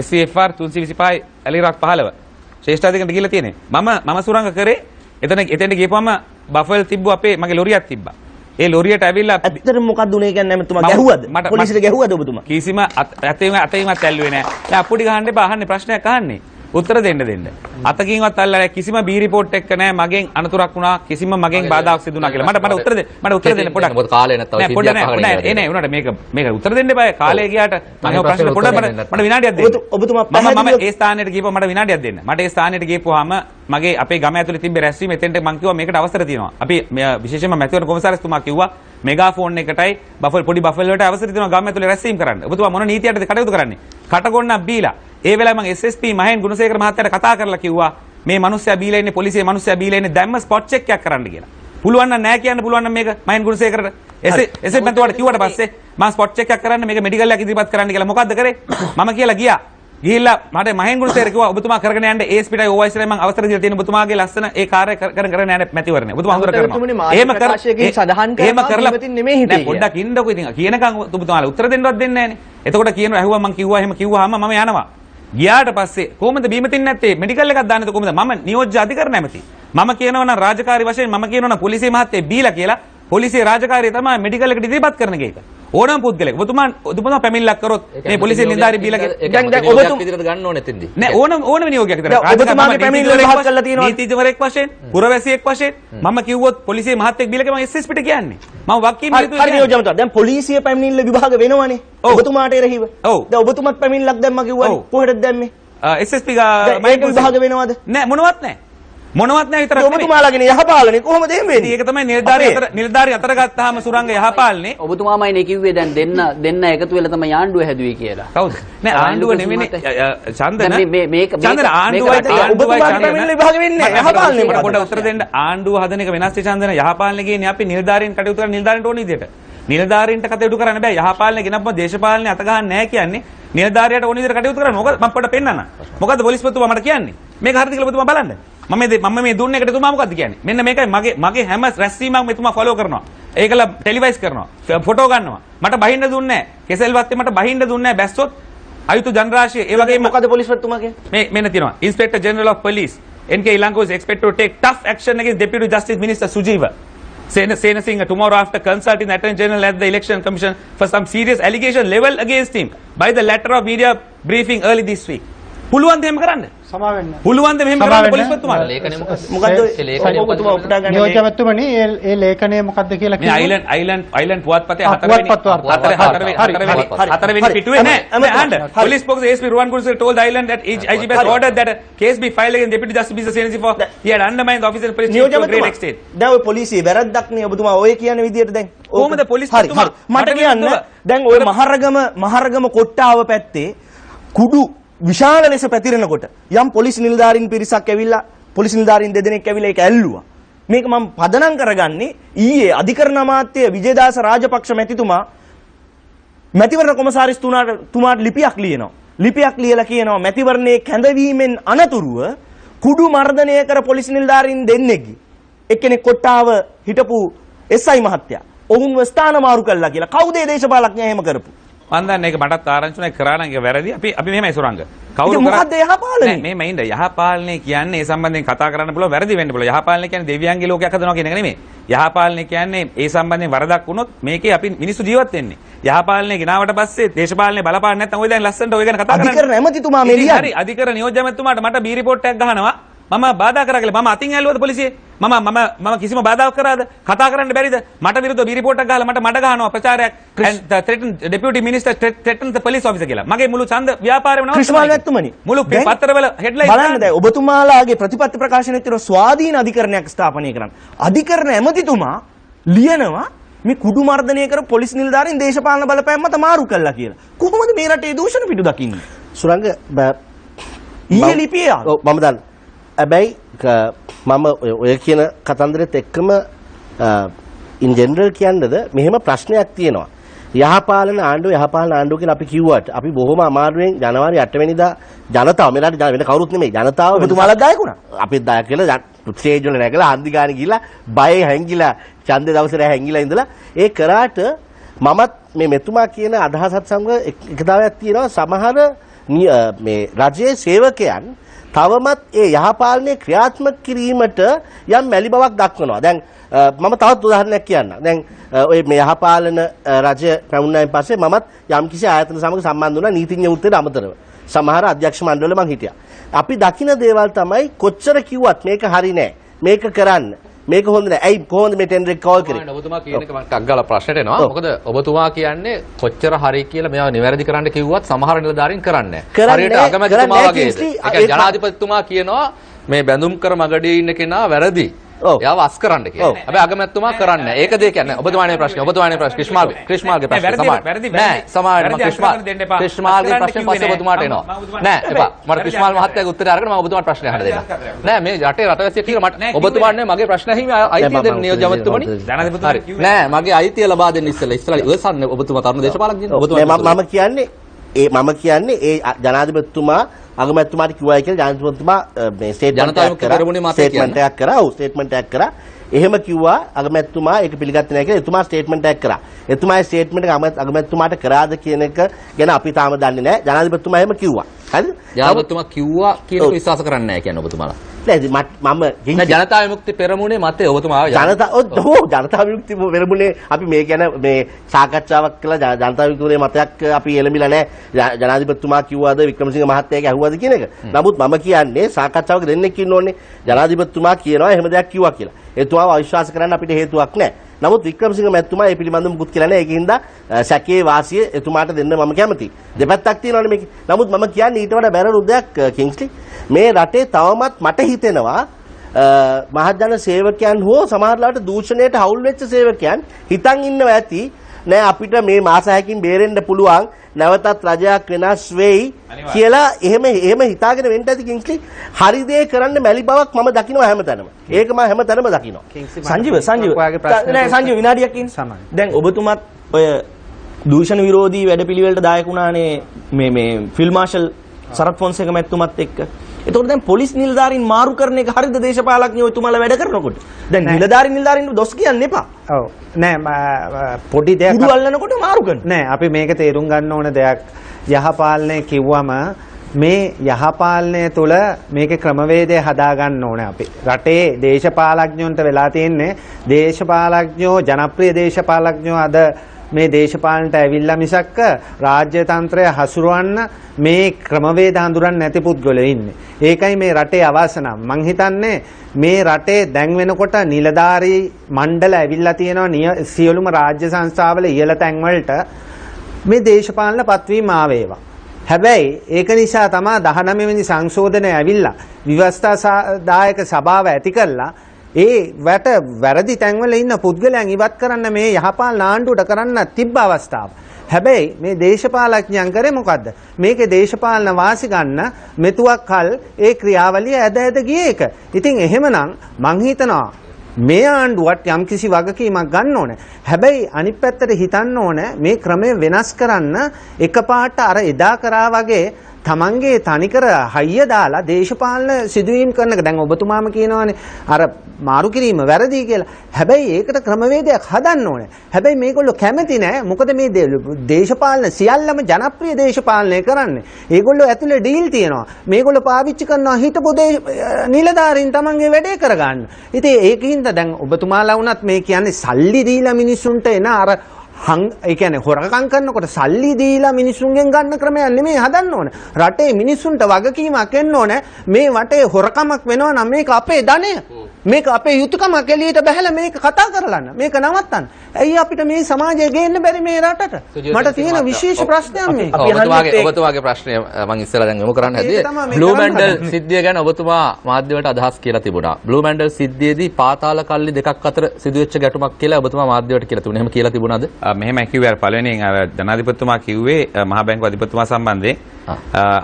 SCFR 325 ඇලිරක් 15. ශ්‍රේෂ්ඨ අධිකරණට ගිහිල්ලා තියෙන්නේ. මම සුරංග කරේ එතෙන්ට ගියපුවම බෆල් තිබ්බු අපේ මගේ ලොරියක් තිබ්බා. ඒ ලොරියට ඇවිල්ලා ඇත්තටම මොකක්ද උනේ කියන්නේ නැමෙතුමා ගැහුවද? පොලිසියට ගැහුවද ඔබතුමා? කිසිම අතේමත් ඇල්ලුවේ නැහැ. දැන් අප්පුඩි ගහන්න එපා අහන්නේ ප්‍රශ්නයක් අහන්නේ. උත්තර දෙන්න. අතකින්වත් අල්ලලා කිසිම බී රිපෝට් එක නැහැ මගෙන් අනතුරක් වුණා කිසිම මගෙන් බාධාක් සිදු වුණා කියලා. මට උත්තර දෙන්න පොඩක්. මොකද කාලේ නැත්තම් සිද්ධියක් අහගෙන නෑ ඒ නෑ උනාට මේක උත්තර දෙන්න එපා. කාලේ ගියාට මම ප්‍රශ්න පොඩක් මට විනාඩියක් දෙන්න. ඔබතුමා මම ඒ ස්ථානෙට ගිහපුවා මට විනාඩියක් දෙන්න. මට ඒ ස්ථානෙට ගිහපුවාම මගේ අපේ ගම ඇතුලේ තිබ්බ රැස්වීම එතෙන්ට මම කිව්වා මේකට අවසර තියෙනවා. අපි විශේෂයෙන්ම මැතිවරණ කොමසාරිස්තුමා කිව්වා මෙගාෆෝන් එකටයි පොඩි බෆල් වලට අවසර තියෙනවා ගම ඇතුලේ රැස්වීම කරන්න. ඔබතුමා මොන නීතියටද කටයුතු කරන්නේ? කටගොන්නක් බීලා. ඒ වෙලාවේ මම SSP මහෙන් ගුණසේකර මහත්තයාට කතා කරලා කිව්වා මේ මිනිස්සයා බීලා ඉන්නේ පොලිසියේ මිනිස්සයා බීලා ඉන්නේ දැම්ම ස්පොට් චෙක් එකක් කරන්න කියලා. පුළුවන් නම් නෑ කියන්න පුළුවන් නම් මේක මහෙන් ගුණසේකරට එසේ මන්තුවාට කිව්වට පස්සේ මම ස්පොට් චෙක් එකක් කරන්න මේක මෙඩිකල් එකක් ඉදිරිපත් කරන්න කියලා මොකද්ද කරේ? මම කියලා ගිහිල්ලා මට මහෙන් ගුණසේකර කිව්වා ඔබතුමා කරගෙන යන්න ASPටයි OICටයි මම අවසර දීලා තියෙන ඔබතුමාගේ ලස්සන ඒ කාර්යය කරගෙන යන්න මැතිවරණය. ඔබතුමා හඳුර කරනවා. එහෙම කරලා නෙමෙයි හිතේ. නෑ පොඩ්ඩක් ඉන්නකො ඉතින් කියනකම් ඔබතුමාලා උත්තර දෙන්නවත් දෙන්නේ නෑනේ. එතකොට කියනවා ඇහුවා මම කිව්වා එහෙම කිව්වහම මම යනවා. ගියාට පස්සේ කොහොමද බීම තින්නේ නැත්තේ මෙඩිකල් එකක් දාන්නද කොහොමද මම නියෝජ්‍ය අධිකරණ ඇමති මම කියනවා නම් රාජකාරී වශයෙන් මම කියනවා නම් පොලිසිය මහත්තයා බීලා කියලා පොලිසිය රාජකාරිය තමයි මෙඩිකල් එකට ඉදිරිපත් කරන එක ඕනම පුද්ගලෙක් ඔබතුමා පැමිණිල්ලක් කරොත් මේ පොලිසිය නිලධාරී බීලා දැන් ඔබතුමා විදිහට ගන්න ඕනේ එතෙන්දී නෑ ඕනම නියෝගයක් විතර ඔබතුමාගේ පැමිණිල්ල විභාග කරලා තියෙනවා නීතිඥවරයෙක් වශයෙන් පුරවැසියෙක් වශයෙන් මම කිව්වොත් පොලිසිය මහත්තයෙක් බීලා කියලා මම SSPට කියන්නේ මම වකීල් හරි නියෝජ්‍යමතුමා දැන් පොලිසිය පැමිණිල්ල විභාග වෙනවනේ ඔබතුමාට එරෙහිව දැන් ඔබතුමාත් පැමිණිල්ලක් දැම්මා කිව්වනේ කොහෙටද දැම්මේ SSP ගා මේක විභාග වෙනවද නෑ මොනවත් නෑ විතරක් නෙමෙයි ඔබතුමාලාගෙන යහපාලනේ කොහොමද එහෙම වෙන්නේ? ඒක තමයි නිලධාරී අතර ගත්තාම සුරංග යහපාලනේ ඔබතුමාමයි කිව්වේ දැන් දෙන්න එකතු වෙලා තමයි ආණ්ඩුව හැදුවේ කියලා. කවුද? නෑ ආණ්ඩුව නෙමෙයි චන්දන මේක චන්දන ආණ්ඩුවයි ඔබතුමාට පැමිණිල්ල විභාග වෙන්නේ යහපාලනේ මට පොඩ්ඩක් උත්තර දෙන්න ආණ්ඩුව හදන එක වෙනස් චන්දන යහපාලනේ කියන්නේ අපි නිලධාරීන් කටයුතු කරන නිලධාරීන්ට ඕන විදියට. නිලධාරීන්ට කටයුතු කරන්න බෑ යහපාලනේ ගෙනපම දේශපාලනේ අත ගහන්න නෑ කියන්නේ නිලධාරියට ඕන විදියට කටයුතු කරන්න. මොකද මම පොඩ්ඩක් පෙන්නන්න. මොකද්ද පොලිස්පතිතුමා මට කියන්නේ? මේක හරිද කියලා ඔබතුමා බලන්න. මම මේ දුන්න එකට එතුමා මොකද්ද කියන්නේ? මෙන්න මේකයි මගේ හැම රැස්වීමක්ම එතුමා ෆලෝ කරනවා. ඒකල ටෙලිවයිස් කරනවා. ෆොටෝ ගන්නවා. මට බහින්න දුන්නේ නැහැ. කෙසෙල්වත්තේ මට බහින්න දුන්නේ නැහැ. බැස්සොත් අයුතු ජනරාශිය ඒ වගේම මොකද්ද පොලිස්පතිතුමා කියන්නේ? මෙන්න තියෙනවා. Inspector General of Police NK Ilanko is expected to take tough action against Deputy Justice Minister Sujiva Senasinghe tomorrow after consulting the Attorney General at the Election Commission for some serious allegation leveled against him by the letter of media briefing early this week. පුළුවන් ද එහෙම කරන්න? සමා වෙන්න. පුළුවන් ද මෙහෙම කරන්න පොලිස්පතිතුමාට? ලේඛනය මොකද්ද ඔබතුමා උපුටා ගන්න නියෝජ්‍යවත්තුමනි ඒ ලේඛනය මොකක්ද කියලා මේ අයිලන්ඩ් පුවත්පතේ හතරවෙනි පිටුවේ නෑ. Police spokesman ASP Ruwan Kurusel told the island that IGP has ordered that a case be filed against Deputy Justice Mr. Senesi for he had undermined the official police chief to a great extent. දැන් ඔය පොලිසිය වැරද්දක් නේ ඔබතුමා ඔය කියන විදියට දැන් කොහොමද පොලිස්පතිතුමා මට කියන්න දැන් ඔය මහරගම කොට්ටාව පැත්තේ කුඩු විශාල ලෙස පැතිරෙනකොට යම් පොලිස් නිලධාරීන් පිරිසක් ඇවිල්ලා පොලිස් නිලධාරීන් දෙදෙනෙක් ඇවිල්ලා ඒක ඇල්ලුවා. මේක මම පදනම් කරගන්නේ ඊයේ අධිකරණ අමාත්‍ය විජේදාස රාජපක්ෂ මැතිතුමා මැතිවරණ කොමසාරිස් තුමාට ලිපියක් ලියනවා. ලිපියක් ලියලා කියනවා මැතිවරණයේ කැඳවීමෙන් අනතුරුව කුඩු මර්ධනය කර පොලිස් නිලධාරීන් දෙන්නෙක්ගේ එක්කෙනෙක් කොට්ටාව හිටපු SI මහත්තයා ඔවුන්ව ස්ථාන මාරු කළා කියලා. කවුද ඒ දේශපාලඥයා එහෙම කරපු? මම දන්නේ ඒක මටත් ආරංචි උනා කරා නම් ඒක වැරදි. අපි මෙහෙමයි සුරංග. කවුරු මොකද්ද යහපාලනේ? මෙහෙම ඉන්න යහපාලනේ කියන්නේ ඒ සම්බන්ධයෙන් කතා කරන්න පුළුවන් වැරදි වෙන්න පුළුවන්. යහපාලනේ කියන්නේ දෙවියන්ගේ ලෝකයක් හදනවා කියන එක නෙමෙයි. යහපාලනේ කියන්නේ ඒ සම්බන්ධයෙන් වරදක් වුණොත් මේකේ අපි මිනිස්සු ජීවත් වෙන්නේ. යහපාලනේ ගෙනාවට පස්සේ දේශපාලනේ බලපාන්නේ නැත්නම් ඔය දැන් ලස්සනට ඔය ගැන කතා කරන්නේ. අධිකරණ ඇමතිතුමා මේ ලියන්නේ. හරි අධිකරණ නියෝජ්‍ය ඇමතිතුමාට මට බී රිපෝට් එකක් ගහනවා. මම බාධා කරා කියලා මම අතින් ඇල්ලුවද පොලිසියේ? මම කිසිම බාධාවක් කරාද? කතා කරන්න බැරිද? මට විරුද්ධව බී රිපෝට් එකක් ගහලා මට ගහනවා ප්‍රචාරයක් and the threatened deputy minister threatened the police officer කියලා. මගේ මුළු ඡන්ද ව්‍යාපාරෙම නවත්තනවා. ක්‍රිස්මාල් නැත්තුමනි. මුළු පත්තරවල හෙඩ්ලයින් බලන්න දැන් ඔබතුමාලාගේ ප්‍රතිපත්ති ප්‍රකාශනයේ තියෙන ස්වාධීන අධිකරණයක් ස්ථාපනය කරන්න. අධිකරණ ඇමතිතුමා ලියනවා මේ කුඩු මර්ධනය කර පොලිස් නිලධාරීන් දේශපාලන බලපෑම් මත මාරු කළා කියලා. කොහොමද මේ රටේ දූෂණ පිටු දකින්නේ? සුරංග ඊයේ ලිපිය මම දන්න. හැබැයි මම ඔය කියන කතන්දරෙත් එක්කම ඉන් ජෙනරල් කියන්නද මෙහෙම ප්‍රශ්නයක් තියෙනවා. යහපාලන ආණ්ඩුව කියලා අපි කිව්වට අපි බොහොම අමාරුවෙන් ජනවාරි 8 වෙනිදා ජනතාව මෙලට වෙන කවුරුත් නෙමෙයි ජනතාව ඔබතුමාලා දායක වුණා. අපිත් දායක කියලා ස්ටේජ් වල නැගලා හන්දි ගාන ගිහිල්ලා බය හැංගිලා ඡන්දේ දවසේ හැංගිලා ඉඳලා ඒ කරාට මමත් මේ මෙතුමා කියන අදහසත් සමග එකතාවයක් තියෙනවා. සමහර මේ රජයේ සේවකයන් තවමත් ඒ යහපාලනය ක්‍රියාත්මක කිරීමට යම් මැලි බවක් දක්වනවා. දැන් මම තවත් උදාහරණයක් කියන්නම්. දැන් ඔය මේ යහපාලන රජය පැමුණායින් පස්සේ මමත් යම්කිසි ආයතන සමග සම්බන්ධ වුණා නීතිඥ වෘත්තයට අමතරව. සමහර අධ්‍යක්ෂ මණ්ඩලවල මං හිටියා. අපි දකින දේවල් තමයි කොච්චර කිව්වත් මේක හරි නෑ. මේක කරන්න. මේක හොඳ නෑ. ඇයි කොහොමද මේ ටෙන්ඩර් එක කෝල් කරේ? ඔබතුමා කියන එක මම ටක් ගාලා ප්‍රශ්නට එනවා. මොකද ඔබතුමා කියන්නේ කොච්චර හරි කියලා මේවා නිවැරදි කරන්න කිව්වත් සමහර නිලධාරීන් කරන්නේ නැහැ. හරියට අගමැතිතුමා වගේද? ඒ කියන්නේ ජනාධිපතිතුමා කියනවා මේ බැඳුම් කර මගදී ඉන්න කෙනා වැරදි. එයාව අස් කරන්න කියලා. හැබැයි අගමැතිතුමා කරන්නේ නැහැ. ඒක දෙය කියන්නේ ඔබතුමාගේ ප්‍රශ්නේ. ක්‍රිස්මාල්ගේ ප්‍රශ්නේ සමාන. නෑ සමාන ක්‍රිස්මාල්ගේ ප්‍රශ්නේ පස්සේ ඔබතුමාට එනවා. නෑ එපා. මට ක්‍රිස්මාල් මහත්තයාගේ උත්තරය අරගෙන මම ඔබතුමාට ප්‍රශ්නයක් අහන්න දෙන්නම්. නෑ මේ රටේ රටවැසියෙක් කියලා මට ඔබතුමාට නේ මගේ ප්‍රශ්න ඇහිම අයිතිය දෙන්න නියෝජ්‍ය අමාත්‍යතුමනි. නෑ මගේ අයිතිය ලබා දෙන්න ඉස්සෙල්ලා ඉවසන්න ඔබතුමා තරුණ දේශපාලකයෙක්. ඔබතුමා මම කියන්නේ ඒ ජනාධිපතිතුමා අගමැතිතුමාට කිව්වයි කියලා ජනාධිපතිතුමා මේ ස්ටේට්මන්ට් එකක් කරා. එහෙම කිව්වා අගමැතිතුමා ඒක පිළිගත්තේ නැහැ කියලා එතුමා ස්ටේට්මන්ට් එකක් කරා. එතුමාගේ ස්ටේට්මන්ට් එක අගමැතිතුමාට කරාද කියන එක ගැන අපි තාම දන්නේ නැහැ. ජනාධිපතිතුමා එහෙම කිව්වා. හරිද? ජනාධිපතිතුමා කිව්වා කියන එක විශ්වාස කරන්නේ නැහැ කියන්නේ ඔබතුමාලා. නෑ මම ජනතා විමුක්ති පෙරමුණේ මතය ඔබතුමා ජනතා විමුක්ති පෙරමුණේ අපි මේ ගැන මේ සාකච්ඡාවක් කළා. ජනතා විමුක්තියේ මතයක් අපි එළඹිලා නැහැ. ජනාධිපතිතුමා කිව්වාද වික්‍රමසිංහ මහත්තයාගේ අහුවද කියන එක. නමුත් මම කියන්නේ සාකච්ඡාවක දෙන්නෙක් ඉන්න ඕනේ. ජනාධිපතිතුමා කියනවා එහෙම දෙයක් කිව්වා කියලා. එතුමාව අවිශ්වාස කරන්න අපිට හේතුවක් නැහැ. නමුත් වික්‍රමසිංහ මැතිතුමා ඒ පිළිබඳව මුකුත් කියලා නැහැ. ඒකින්ද සැකේ වාසිය එතුමාට දෙන්න මම කැමතියි. දෙපැත්තක් තියෙනවානේ මේකේ. නමුත් මම කියන්නේ ඊට වඩා බැරණු දෙයක් කිංස්ලි. මේ රටේ තවමත් මට හිතෙනවා මහජන සේවකයන් හෝ සමහරවිට දූෂණයට හවුල් වෙච්ච සේවකයන් හිතන් ඉන්නවා ඇති නෑ අපිට මේ මාස 6කින් බේරෙන්න පුළුවන් නැවතත් රජයක් වෙනස් වෙයි කියලා එහෙම හිතාගෙන වෙන්න ඇති කිංස්ලි. හරි දේ කරන්න මැලි බවක් මම දකිනවා හැමතැනම. ඒක මම හැමතැනම දකිනවා. සංජීව විනාඩියක් ඉන්න. දැන් ඔබතුමත් ඔය දූෂණ විරෝධී වැඩපිළිවෙලට දායක වුණානේ මේ ෆිල්ඩ් මාෂල් සරත් ෆොන්සේක මැතිතුමත් එක්ක. එතකොට දැන් පොලිස් නිලධාරීන් මාරු කරන එක හරියද දේශපාලඥයෝ තුමාලා වැඩ කරනකොට? දැන් නිලධාරීන් දොස් කියන්න එපා. ඔව් නෑ පොඩි දෙයක් කුඩු අල්ලනකොට මාරු කරනවා. නෑ අපි මේක තේරුම් ගන්න ඕන දෙයක්. යහපාලනය කිව්වම මේ යහපාලනය තුළ මේකේ ක්‍රමවේදය හදා ගන්න ඕනේ අපි. රටේ දේශපාලඥයන්ට වෙලා තියෙන්නේ දේශපාලඥයෝ ජනප්‍රිය දේශපාලඥයෝ අද මේ දේශපාලනට ඇවිල්ලා මිසක්ක රාජ්‍ය තන්ත්‍රය හසුරවන්න මේ ක්‍රමවේද හඳුරන්නේ නැති පුද්ගලයෝ ඉන්නේ. ඒකයි මේ රටේ අවාසනාව. මං හිතන්නේ මේ රටේ දැන් වෙනකොට නිලධාරී මණ්ඩල ඇවිල්ලා තියෙනවා සියලුම රාජ්‍ය සංස්ථාවල ඉහළ තැන් වලට මේ දේශපාලන පත්වීම ආවේවා. හැබැයි ඒක නිසා තමයි 19 වෙනි සංශෝධනය ඇවිල්ලා විවස්ථාදායක සභාව ඇති කළා. ඒ වැරදි තැන්වල ඉන්න පුද්ගලයන් ඉවත් කරන්න මේ යහපාලන ආණ්ඩුවට කරන්න තිබ්බ අවස්ථාව. හැබැයි මේ දේශපාලඥයන් කරේ මොකද්ද? මේකේ දේශපාලන වාසි ගන්න මෙතුවක් කල් ඒ ක්‍රියාවලිය ඇද ගිය එක. ඉතින් එහෙමනම් මං හිතනවා මේ ආණ්ඩුවට යම්කිසි වගකීමක් ගන්න ඕනේ. හැබැයි අනිත් පැත්තට හිතන්න ඕනේ මේ ක්‍රමය වෙනස් කරන්න එකපාරට අර එදා කරා වගේ තමන්ගේ තනිකර හයිය දාලා දේශපාලන සිදුවීම් කරන එක. දැන් ඔබතුමාම කියනවානේ අර මාරු කිරීම වැරදි කියලා. හැබැයි ඒකට ක්‍රමවේදයක් හදන්න ඕනේ. හැබැයි මේගොල්ලෝ කැමති නෑ. මොකද මේ දේශපාලන සියල්ලම ජනප්‍රිය දේශපාලනය කරන්නේ. ඒගොල්ලෝ ඇතුලේ ඩීල් තියනවා. මේගොල්ලෝ පාවිච්චි කරනවා හිටපු නිලධාරීන් තමන්ගේ වැඩේ කරගන්න. ඉතින් ඒකින්ද දැන් ඔබතුමාලා වුණත් මේ කියන්නේ සල්ලි දීලා මිනිස්සුන්ට එන අර ඒ කියන්නේ හොරකම් කරනකොට සල්ලි දීලා මිනිස්සුන්ගෙන් ගන්න ක්‍රමයක් නෙමෙයි හදන්න ඕනේ. රටේ මිනිස්සුන්ට වගකීමක් එන්න ඕනේ. මේ වටේ හොරකමක් වෙනවා නම් මේක අපේ ධනය. මේක අපේ යුතුයකමක් එළියට බහැලා මේක කතා කරලන්න. මේක නවත්තන්න. ඇයි අපිට මේ සමාජය ගේන්න බැරි මේ රටට? මට තියෙන විශේෂ ප්‍රශ්නයක් මේ. ඔබතුමාගේ ප්‍රශ්නය මම ඉස්සෙල්ලා දැන් යොමු කරන්න හැදුවේ බ්ලූ මැන්ඩල් සිද්ධිය ගැන ඔබතුමා මාධ්‍යවලට අදහස් කියලා තිබුණා. බ්ලූ මැන්ඩල් සිද්ධියේදී පාතාල කල්ලි දෙකක් අතර සිදුවෙච්ච ගැටුමක් කියලා ඔබතුමා මාධ්‍යවලට කියලා තිබුණා. එහෙම කියලා තිබුණාද? මෙහෙම කිව්වේ අර පළවෙනියෙන් අර ජනාධිපතිතුමා කිව්වේ මහා බැංකුව අධිපතිතුමා සම්බන්ධයෙන්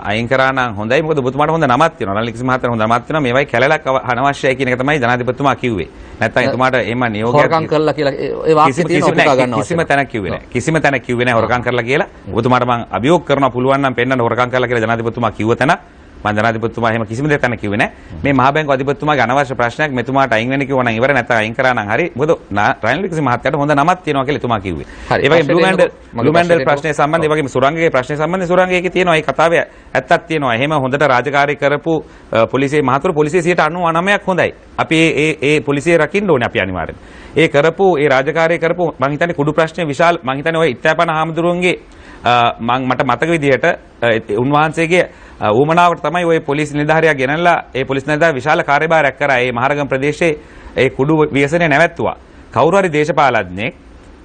අයින් කරා නම් හොඳයි. මොකද ඔබතුමාට හොඳ නමක් තියෙනවා. රනිල් මහත්තයාට හොඳ නමක් තියෙනවා. මේවයි කැලලක් අනවශ්‍යයි කියන එක තමයි ජනාධිපතිතුමා කිව්වේ. නැත්නම් එතුමාට එම නියෝගයක් හොරකම් කරලා කියලා ඒ වාක්‍ය තියෙනවා ඔබතුමා ගන්නවා. කිසිම තැනක් කිව්වේ නැහැ. කිසිම තැනක් කිව්වේ නැහැ හොරකම් කරලා කියලා. ඔබතුමාට මම අභියෝග කරනවා පුළුවන් නම් පෙන්නන්න හොරකම් කරලා කියලා ජනාධිපතිතුමා කිව්ව තැන මම ජනාධිපතිතුමා එහෙම කිසිම දෙයක් තැනක් කිව්වේ නැහැ. මේ මහා බැංකුව අධිපතිතුමාගේ අනවශ්‍ය ප්‍රශ්නයක් මෙතුමාට අයින් වෙන්න කිව්වා නම් ඉවර නැත්නම් අයින් කරා නම් හරි. මොකද රනිල් මහත්තයාට හොඳ නමක් තියෙනවා කියලා එතුමා කිව්වේ. ඒ වගේම බ්ලූ මැන්ඩල් ප්‍රශ්නය සම්බන්ධ ඒ වගේම සුරංගගේ ප්‍රශ්නය සම්බන්ධ සුරංගයේ තියෙනවා ඒ කතාවේ ඇත්තක් තියෙනවා. එහෙම හොඳට රාජකාරී කරපු පොලිසියේ මහතුරු පොලිසිය 99%ක් හොඳයි. අපි ඒ පොලිසිය රකින්න ඕනේ අපි අනිවාර්යෙන්. ඒ කරපු ඒ රාජකාරී කරපු මං හිතන්නේ කුඩු ප්‍රශ්නේ විශාල මං හිතන්නේ ඔය ඉත්‍යාපන හාමුදුරුවන්ගේ මට මතක විදිහට උන්වහන්සේගේ ඌමනාවට තමයි ওই පොලිස් නිලධාරියා ගෙනල්ලා ඒ පොලිස් නිලධාරියා විශාල කාර්යභාරයක් කරා ඒ මහරගම ප්‍රදේශයේ ඒ කුඩු ව්‍යසනය නැවැත්තුවා. කවුරු හරි දේශපාලඥයෙක්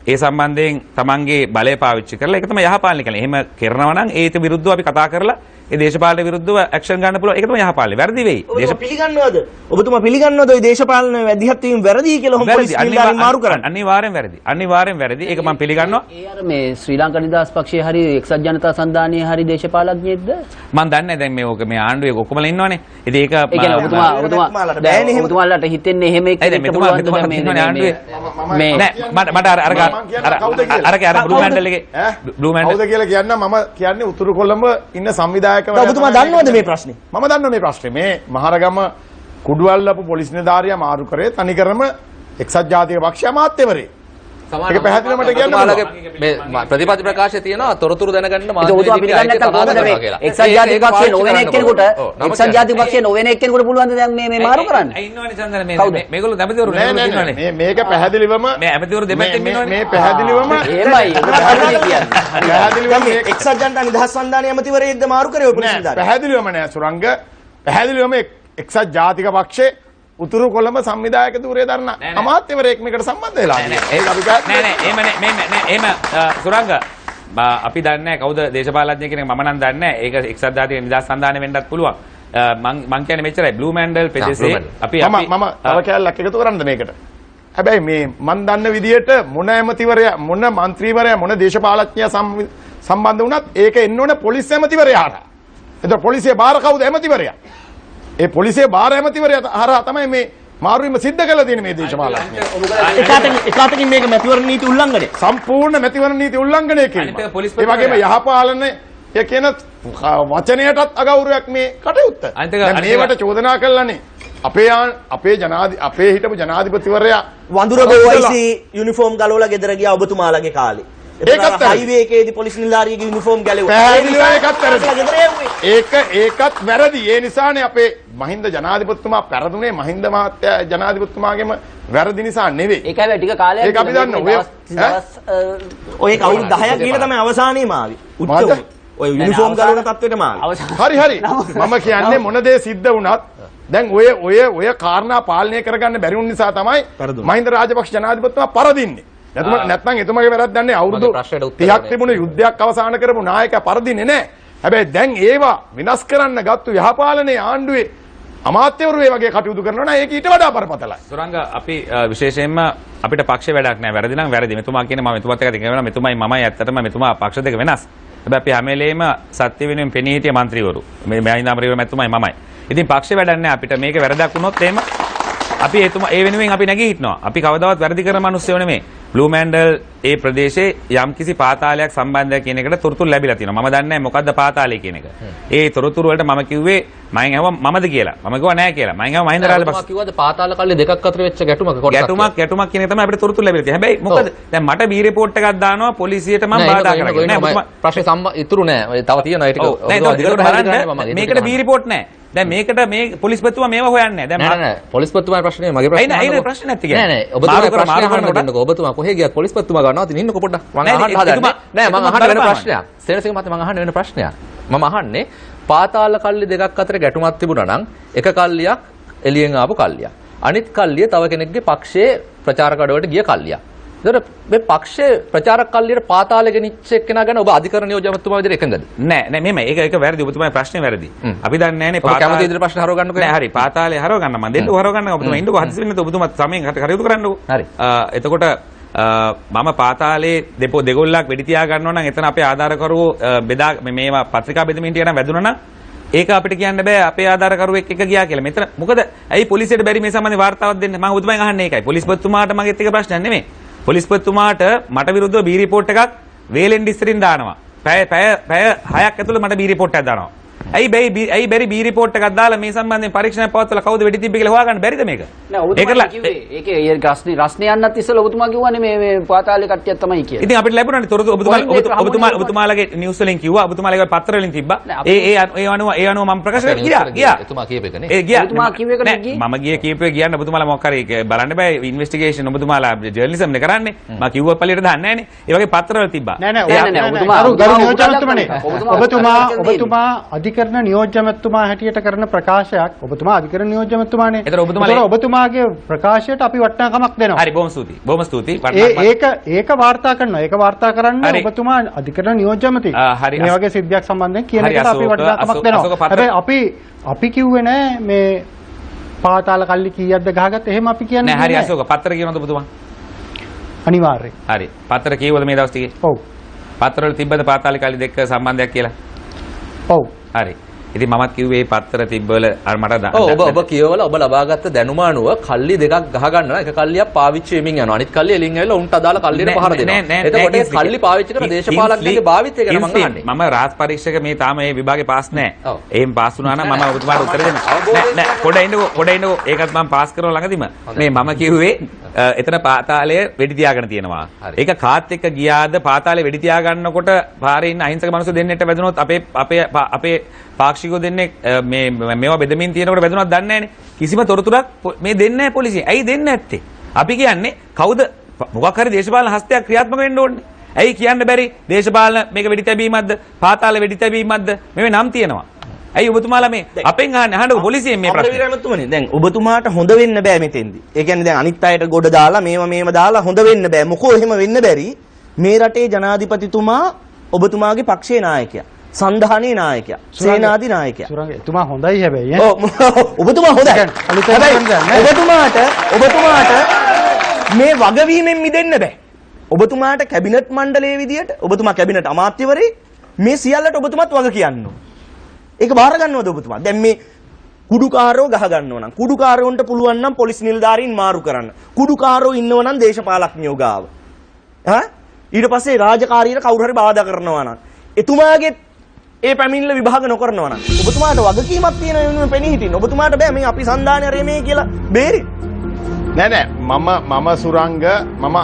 ඒ සම්බන්ධයෙන් තමන්ගේ බලය පාවිච්චි කරලා ඒක තමයි යහපාලනය කියන්නේ. එහෙම කරනවා නම් ඒට විරුද්ධව අපි කතා කරලා ඒ දේශපාලන විරුද්ධව ඇක්ෂන් ගන්න පුළුවන්. ඒක තමයි යහපාලනය. වැරදි වෙයි. පිළිගන්නවද? ඔබතුමා පිළිගන්නවද ওই දේශපාලන වැදගත් වීම වැරදි කියලා ඔහොම පොලිස් නිලධාරීන් මාරු කරන්නේ? අනිවාර්යෙන් වැරදි. අනිවාර්යෙන් වැරදි. ඒක මම පිළිගන්නවා. ඒ අර මේ ශ්‍රී ලංකා නිදහස් පක්ෂයේ හරි එක්සත් ජනතා සන්ධානයේ හරි දේශපාලඥයෙක්ද? මම දන්නේ දැන් මේ ආණ්ඩුවේ ඔක්කොමලා ඉන්නවනේ. ඉතින් ඒක ඒ කියන්නේ ඔබතුමාලට හිතෙන්නේ එහෙම එක්කෙනෙක් පුළුවන්ද මේ මට අර බ්ලූ මැන්ඩල් එකේ බ්ලූ මැන්ඩල් කවුද කියලා කියන්න මම කියන්නේ උතුරු කොළඹ ඉන්න සංවිධායක ඔබතුමා දන්නවද මේ ප්‍රශ්නේ? මම දන්නවා මේ ප්‍රශ්නේ. මේ මහරගම කුඩුවල්ලපු පොලිස් නිලධාරියා මාරු කරේ තනිකරම එක්සත් ජාතික පක්ෂ අමාත්‍යවරේ. ඒක පැහැදිලිව මට කියන්න මේ ප්‍රතිපත්ති ප්‍රකාශය තියෙනවා තොරතුරු දැනගන්න එක්සත් ජාතික පක්ෂයේ නොවන එක්කෙනෙකුට එක්සත් ජාතික පක්ෂයේ නොවන එක්කෙනෙකුට පුළුවන් ද දැන් මේ මාරු කරන්න? ඉන්නවනේ චන්දන මේගොල්ලෝ ඇමතිවරු නෑ මේක පැහැදිලිවම මේ ඇමතිවරු දෙපැත්තෙන් ඉන්නවනේ මේ පැහැදිලිවම එහෙමයි පැහැදිලි කියන්නේ. පැහැදිලිවම එක්සත් ජනතා නිදහස් සන්ධානයේ ඇමතිවරයෙක්ද මාරු කරේ ඔය පොලිස් නිලධාරියා? පැහැදිලිවම නෑ සුරංග. පැහැදිලිවම එක්සත් ජාතික පක්ෂයේ උතුරු කොළඹ සංවිධායක ධූරයේ දරන අමාත්‍යවරයෙක් මේකට සම්බන්ධ වෙලා එහෙම සුරංග අපි දන්නේ නැහැ කවුද දේශපාලඥයෙක් කෙනෙක් මම නම් දන්නේ නැහැ. ඒක එක්සත් ජාතික නිදහස් සන්ධානය වෙන්නත් පුළුවන්. මං කියන්නේ මෙච්චරයි. බ්ලූ මැන්ඩල් පෙදෙසේ අපි මම තව කැලලක් එකතු කරන්නද මේකට? හැබැයි මේ මන් දන්න විදියට මොන ඇමතිවරයා මොන മന്ത്രിවරයා මොන දේශපාලඥයා සම්බන්ධ වුණත් ඒක එන්න ඕන පොලිස් ඇමතිවරයාට. එතකොට පොලිසිය බාර කවුද ඇමතිවරයා? ඒ පොලිසිය බාර ඇමතිවරයා හරහා තමයි මේ මාරුවීම සිද්ධ කළා තියෙන්නේ මේ දේශපාලනඥයෝ. එකාතකින් මේක මැතිවරණ නීති උල්ලංඝනය. සම්පූර්ණ මැතිවරණ නීති උල්ලංඝනය කිරීම. ඒ වගේම යහපාලනය කියන වචනයටත් අගෞරවයක් මේ කටයුත්ත. මේවට චෝදනා කළානේ. අපේ හිටපු ජනාධිපතිවරයා වඳුර බෝයිසි යුනිෆෝම් ගලවලා ගෙදර ගියා ඔබතුමාලගේ කාලේ. ඒකත් හයිවේ එකේදී පොලිස් නිලධාරියෙකුගේ යුනිෆෝම් ගැලෙව්වා. ඒකත් වැරදි. ඒකත් වැරදි. ඒ නිසානේ අපේ මහින්ද ජනාධිපතිතුමා පෙරදුනේ මහින්ද මහත්තයා ජනාධිපතිතුමාගේම වැරදි නිසා නෙවෙයි. ඒකයි ටික කාලයක් ඒක අපි දන්නවා. ඔය අවුරුදු 10ක් ගිහලා තමයි අවසානයේම ආවේ. උත්තර ඔය යුනිෆෝම් ගලවන තත්ත්වෙටම ආවේ. හරි. මම කියන්නේ මොන දේ සිද්ධ වුණත් දැන් ඔය කාරණා පාලනය කරගන්න බැරි වුන නිසා තමයි මහින්ද රාජපක්ෂ ජනාධිපතිතුමා පරදින්නේ. නැත්නම් එතුමාගේ වැරද්දක් නැහැ. අවුරුදු 30ක් තිබුණු යුද්ධයක් අවසන් කරපු නායකයා පරදින්නේ නැහැ. හැබැයි දැන් ඒවා විනාශ කරන්න ගත්තු යහපාලනයේ ආණ්ඩුවේ අමාත්‍යවරු ඒ වගේ කටයුතු කරනවා නම් ඒක ඊට වඩා බරපතලයි. සුරංග අපි විශේෂයෙන්ම අපිට පක්ෂ වැඩක් නැහැ. වැරදි නම් වැරදි. මෙතුමා කියන්නේ මම මෙතුමාත් එක්ක තියෙනවා. මෙතුමයි මමයි ඇත්තටම මෙතුමා පක්ෂ දෙක වෙනස්. හැබැයි අපි හැම වෙලේම සත්‍ය වෙනුවෙන් පෙනී හිටිය മന്ത്രിවරු. මේ මහින්ද අමරවීර මෙතුමයි මමයි. ඉතින් පක්ෂ වැඩක් නැහැ අපිට. මේක වැරදක් වුණොත් එහෙම අපි ඒ වෙනුවෙන් අපි නැගී හිටනවා. අපි කවදාවත් වැරදි කරන මිනිස්සුයෝ නෙමෙයි. බ්ලූ මැන්ඩල් ඒ ප්‍රදේශයේ යම්කිසි පාතාලයක් සම්බන්ධයක් කියන එකට තොරතුරු ලැබිලා තියෙනවා. මම දන්නේ නැහැ මොකද්ද පාතාලය කියන එක. ඒ තොරතුරු වලට මම කිව්වේ මම ඇහුවා මමද කියලා. මම කිව්වා නැහැ කියලා. මම ඇහුවා මහින්ද රාජපක්ෂ. මම කිව්වද පාතාල කල්ලි දෙකක් අතර වෙච්ච ගැටුමක් කොටසක්. ගැටුමක් කියන එක තමයි අපිට තොරතුරු ලැබිලා තියෙන්නේ. හැබැයි මොකද දැන් මට බී රිපෝට් එකක් දානවා පොලිසියට මම බාධා කරගෙන. නෑ ප්‍රශ්නේ ඉතුරු නෑ. තව තියෙනවා ඒ ටික. මේකට බී රිපෝට් නෑ. දැන් මේකට මේ පොලිස්පතිතුමා මේව හොයන්නේ නැහැ. දැන් නෑ පොලිස්පතිතුමාගේ ප්‍රශ්නේ මගේ ප්‍රශ්නේ නෑ ප්‍රශ්නේ නැති කියන්නේ. නෑ ඔබතුමාගේ ප්‍රශ්නේ අහන්න දෙන්නකෝ. ඔබතුමා කොහෙ ගියත් පොලිස්පතිතුමා ගන්නවා. ඉතින් ඉන්නකෝ පොඩ්ඩක්. මම අහන්න හදන්නේ. නෑ මම අහන්න වෙන ප්‍රශ්නයක්. සේනසිංහ මහත්තයා මම අහන්න වෙන ප්‍රශ්නයක්. මම අහන්නේ පාතාල කල්ලි දෙකක් අතර ගැටුමක් තිබුණා නම් එක කල්ලියක් එළියෙන් ආපු කල්ලියක්. අනිත් කල්ලිය තව කෙනෙක්ගේ පක්ෂයේ ප්‍රචාරක කඩවලට ගිය කල්ලියක්. ඒතර මේ පක්ෂයේ ප්‍රචාරක කල්ලියට පාතාලෙ ගෙනිච්ච එක්කෙනා ගැන ඔබ අධිකරණ නියෝජ්‍යමතුමා විදිහට එකඟද? නෑ මෙහෙම ඒක වැරදි. ඔබතුමාගේ ප්‍රශ්නේ වැරදි. අපි දන්නේ නෑනේ පාතාල කැමති විදිහට ප්‍රශ්න හරව ගන්නකෝ. නෑ හරි පාතාලේ හරව ගන්න මම දෙන්නකෝ හරව ගන්න. ඔබතුමා ඉන්නකෝ හදිසි වෙන්නේ ඔබතුමා සමයෙන් කටයුතු කරන්නකෝ. හරි. එතකොට මම පාතාලේ දෙගොල්ලක් වෙඩි තියා ගන්නවා නම් එතන අපේ ආධාරකරුවෝ බෙදා මේවා පත්‍රිකා බෙදමින් ටික නම් වැදුනා නම් ඒක අපිට කියන්න බෑ අපේ ආධාරකරුවෙක් එක ගියා කියලා. මෙතන මොකද ඇයි පොලිසියට බැරි මේ සම්බන්ධ වාර්තාවක් දෙන්න? මම ඔබතුමාගෙන් අහන්නේ ඒකයි. පොලිස්පතිතුමාට මගෙත් එක ප්‍රශ්නයක් නෙමෙයි. පොලිස්පතිතුමාට මට විරුද්ධව බී රිපෝට් එකක් වේලෙන් ඩිස්ත්‍රික්කෙන් දානවා. පැය 6ක් ඇතුළත මට බී රිපෝට් එකක් දානවා. ඇයි බැරි බී රිපෝට් එකක් දාලා මේ සම්බන්ධයෙන් පරීක්ෂණයක් පවත්වලා කවුද වෙඩි තිබ්බේ කියලා හොයාගන්න බැරිද මේක? නෑ ඔබතුමා කිව්වේ ඒකේ රස්නේ යන්නත් ඉස්සෙල්ලා ඔබතුමා කිව්වනේ මේ පාතාලේ කට්ටියක් තමයි කියලා. ඉතින් අපිට ලැබුණානේ තොරතුරු ඔබතුමාලගේ නිවුස් වලින් කිව්වා ඔබතුමාලගේ පත්‍ර වලින් තිබ්බා. ඒ අනුව මම ප්‍රකාශ කරලා ගියා. එතුමා කියපේකනේ. ඒ ගියා. ඔබතුමා කිව්ව එක නේ ගියේ. මම කියපේ කියන්න ඔබතුමාලා මොකක් හරි බලන්න බෑ ඉන්වෙස්ටිගේෂන් ඔබතුමාලා ජර්නලිසම් නේ කරන්නේ. මම කිව්ව පළියට දන්නේ නෑනේ. ඒ වගේ පත්‍ර වල තිබ්බා. ඔබතුමා අධිකරණ නියෝජ්‍යමතුමා හැටියට කරන ප්‍රකාශයක් ඔබතුමා අධිකරණ නියෝජ්‍යමතුමානේ. ඒතර ඔබතුමාගේ ප්‍රකාශයට අපි වටිනාකමක් දෙනවා. හරි බොහොම ස්තුතියි. බොහොම ස්තුතියි. ඒක වාර්තා කරනවා. ඒක වාර්තා කරන්න ඔබතුමා අධිකරණ නියෝජ්‍යමති. මේ වගේ සිද්ධියක් සම්බන්ධයෙන් කියන එකට අපි වටිනාකමක් දෙනවා. හැබැයි අපි කිව්වේ නෑ මේ පාතාල කල්ලි කීයක්ද ගහගත්ත එහෙම අපි කියන්නේ නෑ. හරි අශෝක පත්‍ර කියනවද ඔබතුමා? අනිවාර්යයෙන්. හරි. පත්‍ර කියවද මේ දවස් ටිකේ? ඔව්. පත්‍ර වල තිබ්බද පාතාල කල්ලි දෙක සම්බන්ධයක් කියලා? ඔව්. හරි. ඉතින් මමත් කිව්වේ පත්‍ර තිබ්බවල අර මට ඔබ කියවල ඔබ ලබාගත්ත දැනුම අනුව කල්ලි දෙකක් ගහ ගන්නවා. එක කල්ලියක් පාවිච්චි වෙමින් යනවා. අනිත් කල්ලිය එලින් ඇවිල්ලා උන්ට අදාළ කල්ලියට පහර දෙනවා. එතකොට කල්ලි පාවිච්චි කරන දේශපාලකයන්ගේ භාවිතය ගැන මම අහන්නේ. මම රාජ් පරීක්ෂක මේ තාම මේ විභාගේ පාස් නැහැ. එහෙම පාස් වුණා නම් මම ඔබතුමාට උත්තර දෙන්න. නෑ පොඩ ඉන්නකෝ ඒකත් මම පාස් කරනවා ළඟදිම. මේ මම කිව්වේ එතන පාතාලය වෙඩි තියාගෙන තියෙනවා. ඒක කාත් එක්ක ගියාද පාතාලේ වෙඩි තියා ගන්නකොට පාරේ ඉන්න අහිංසක මිනිස්සු දෙන්නෙක්ට වැදුනොත් අපේ පාක්ෂිකෝ දෙන්නේ මේවා බෙදමින් තියෙනකොට වැදුනක් දන්නේ නැහැනේ. කිසිම තොරතුරක් මේ දෙන්නේ නැහැ පොලිසිය. ඇයි දෙන්නේ නැත්තේ? අපි කියන්නේ කවුද මොකක් හරි දේශපාලන හස්තයක් ක්‍රියාත්මක වෙන්න ඕනේ. ඇයි කියන්න බැරි දේශපාලන මේක වෙඩි තැබීමක්ද? පාතාල වෙඩි තැබීමක්ද? මේ නම් තියෙනවා. ඇයි ඔබතුමාලා මේ අපෙන් අහන්නේ අහන්නකො පොලිසියෙන් මේ ප්‍රශ්නේ. අමරවීරමතුමනි දැන් ඔබතුමාට හොඳ වෙන්න බෑ මෙතෙන්දි. ඒ කියන්නේ දැන් අනිත් අයට ගොඩ දාලා මේව දාලා හොඳ වෙන්න බෑ. මොකෝ එහෙම වෙන්න බැරි. මේ රටේ ජනාධිපතිතුමා ඔබතුමාගේ පක්ෂයේ නායකයා. සංධානයේ නායකයා. සේනාධි නායකයා. සුරංග එතුමා හොඳයි හැබැයි ඈ. ඔව් ඔබතුමා හොඳයි. හැබැයි ඔබතුමාට මේ වගවීමෙන් මිදෙන්න බෑ. ඔබතුමාට කැබිනට් මණ්ඩලයේ විදියට ඔබතුමා කැබිනට් අමාත්‍යවරේ මේ සියල්ලට ඔබතුමාත් වග කියන්න ඕන. ඒක බාර ගන්නවද ඔබතුමා? දැන් මේ කුඩුකාරෝ ගහ ගන්නව නම් කුඩුකාරෝන්ට පුළුවන් නම් පොලිස් නිලධාරීන් මාරු කරන්න. කුඩුකාරෝ ඉන්නව නම් දේශපාලඥයෝ ගාව. ඊට පස්සේ රාජකාරියට කවුරු හරි බාධා කරනවා නම් එතුමාගේ ඒ පැමිණිල්ල විභාග නොකරනවා නම් ඔබතුමාට වගකීමක් තියෙන වෙනුවෙන් පෙනී හිටින්න. ඔබතුමාට බෑ මේ අපි සංධානය රෙමේ කියලා බේරි. නෑ මම සුරංග මම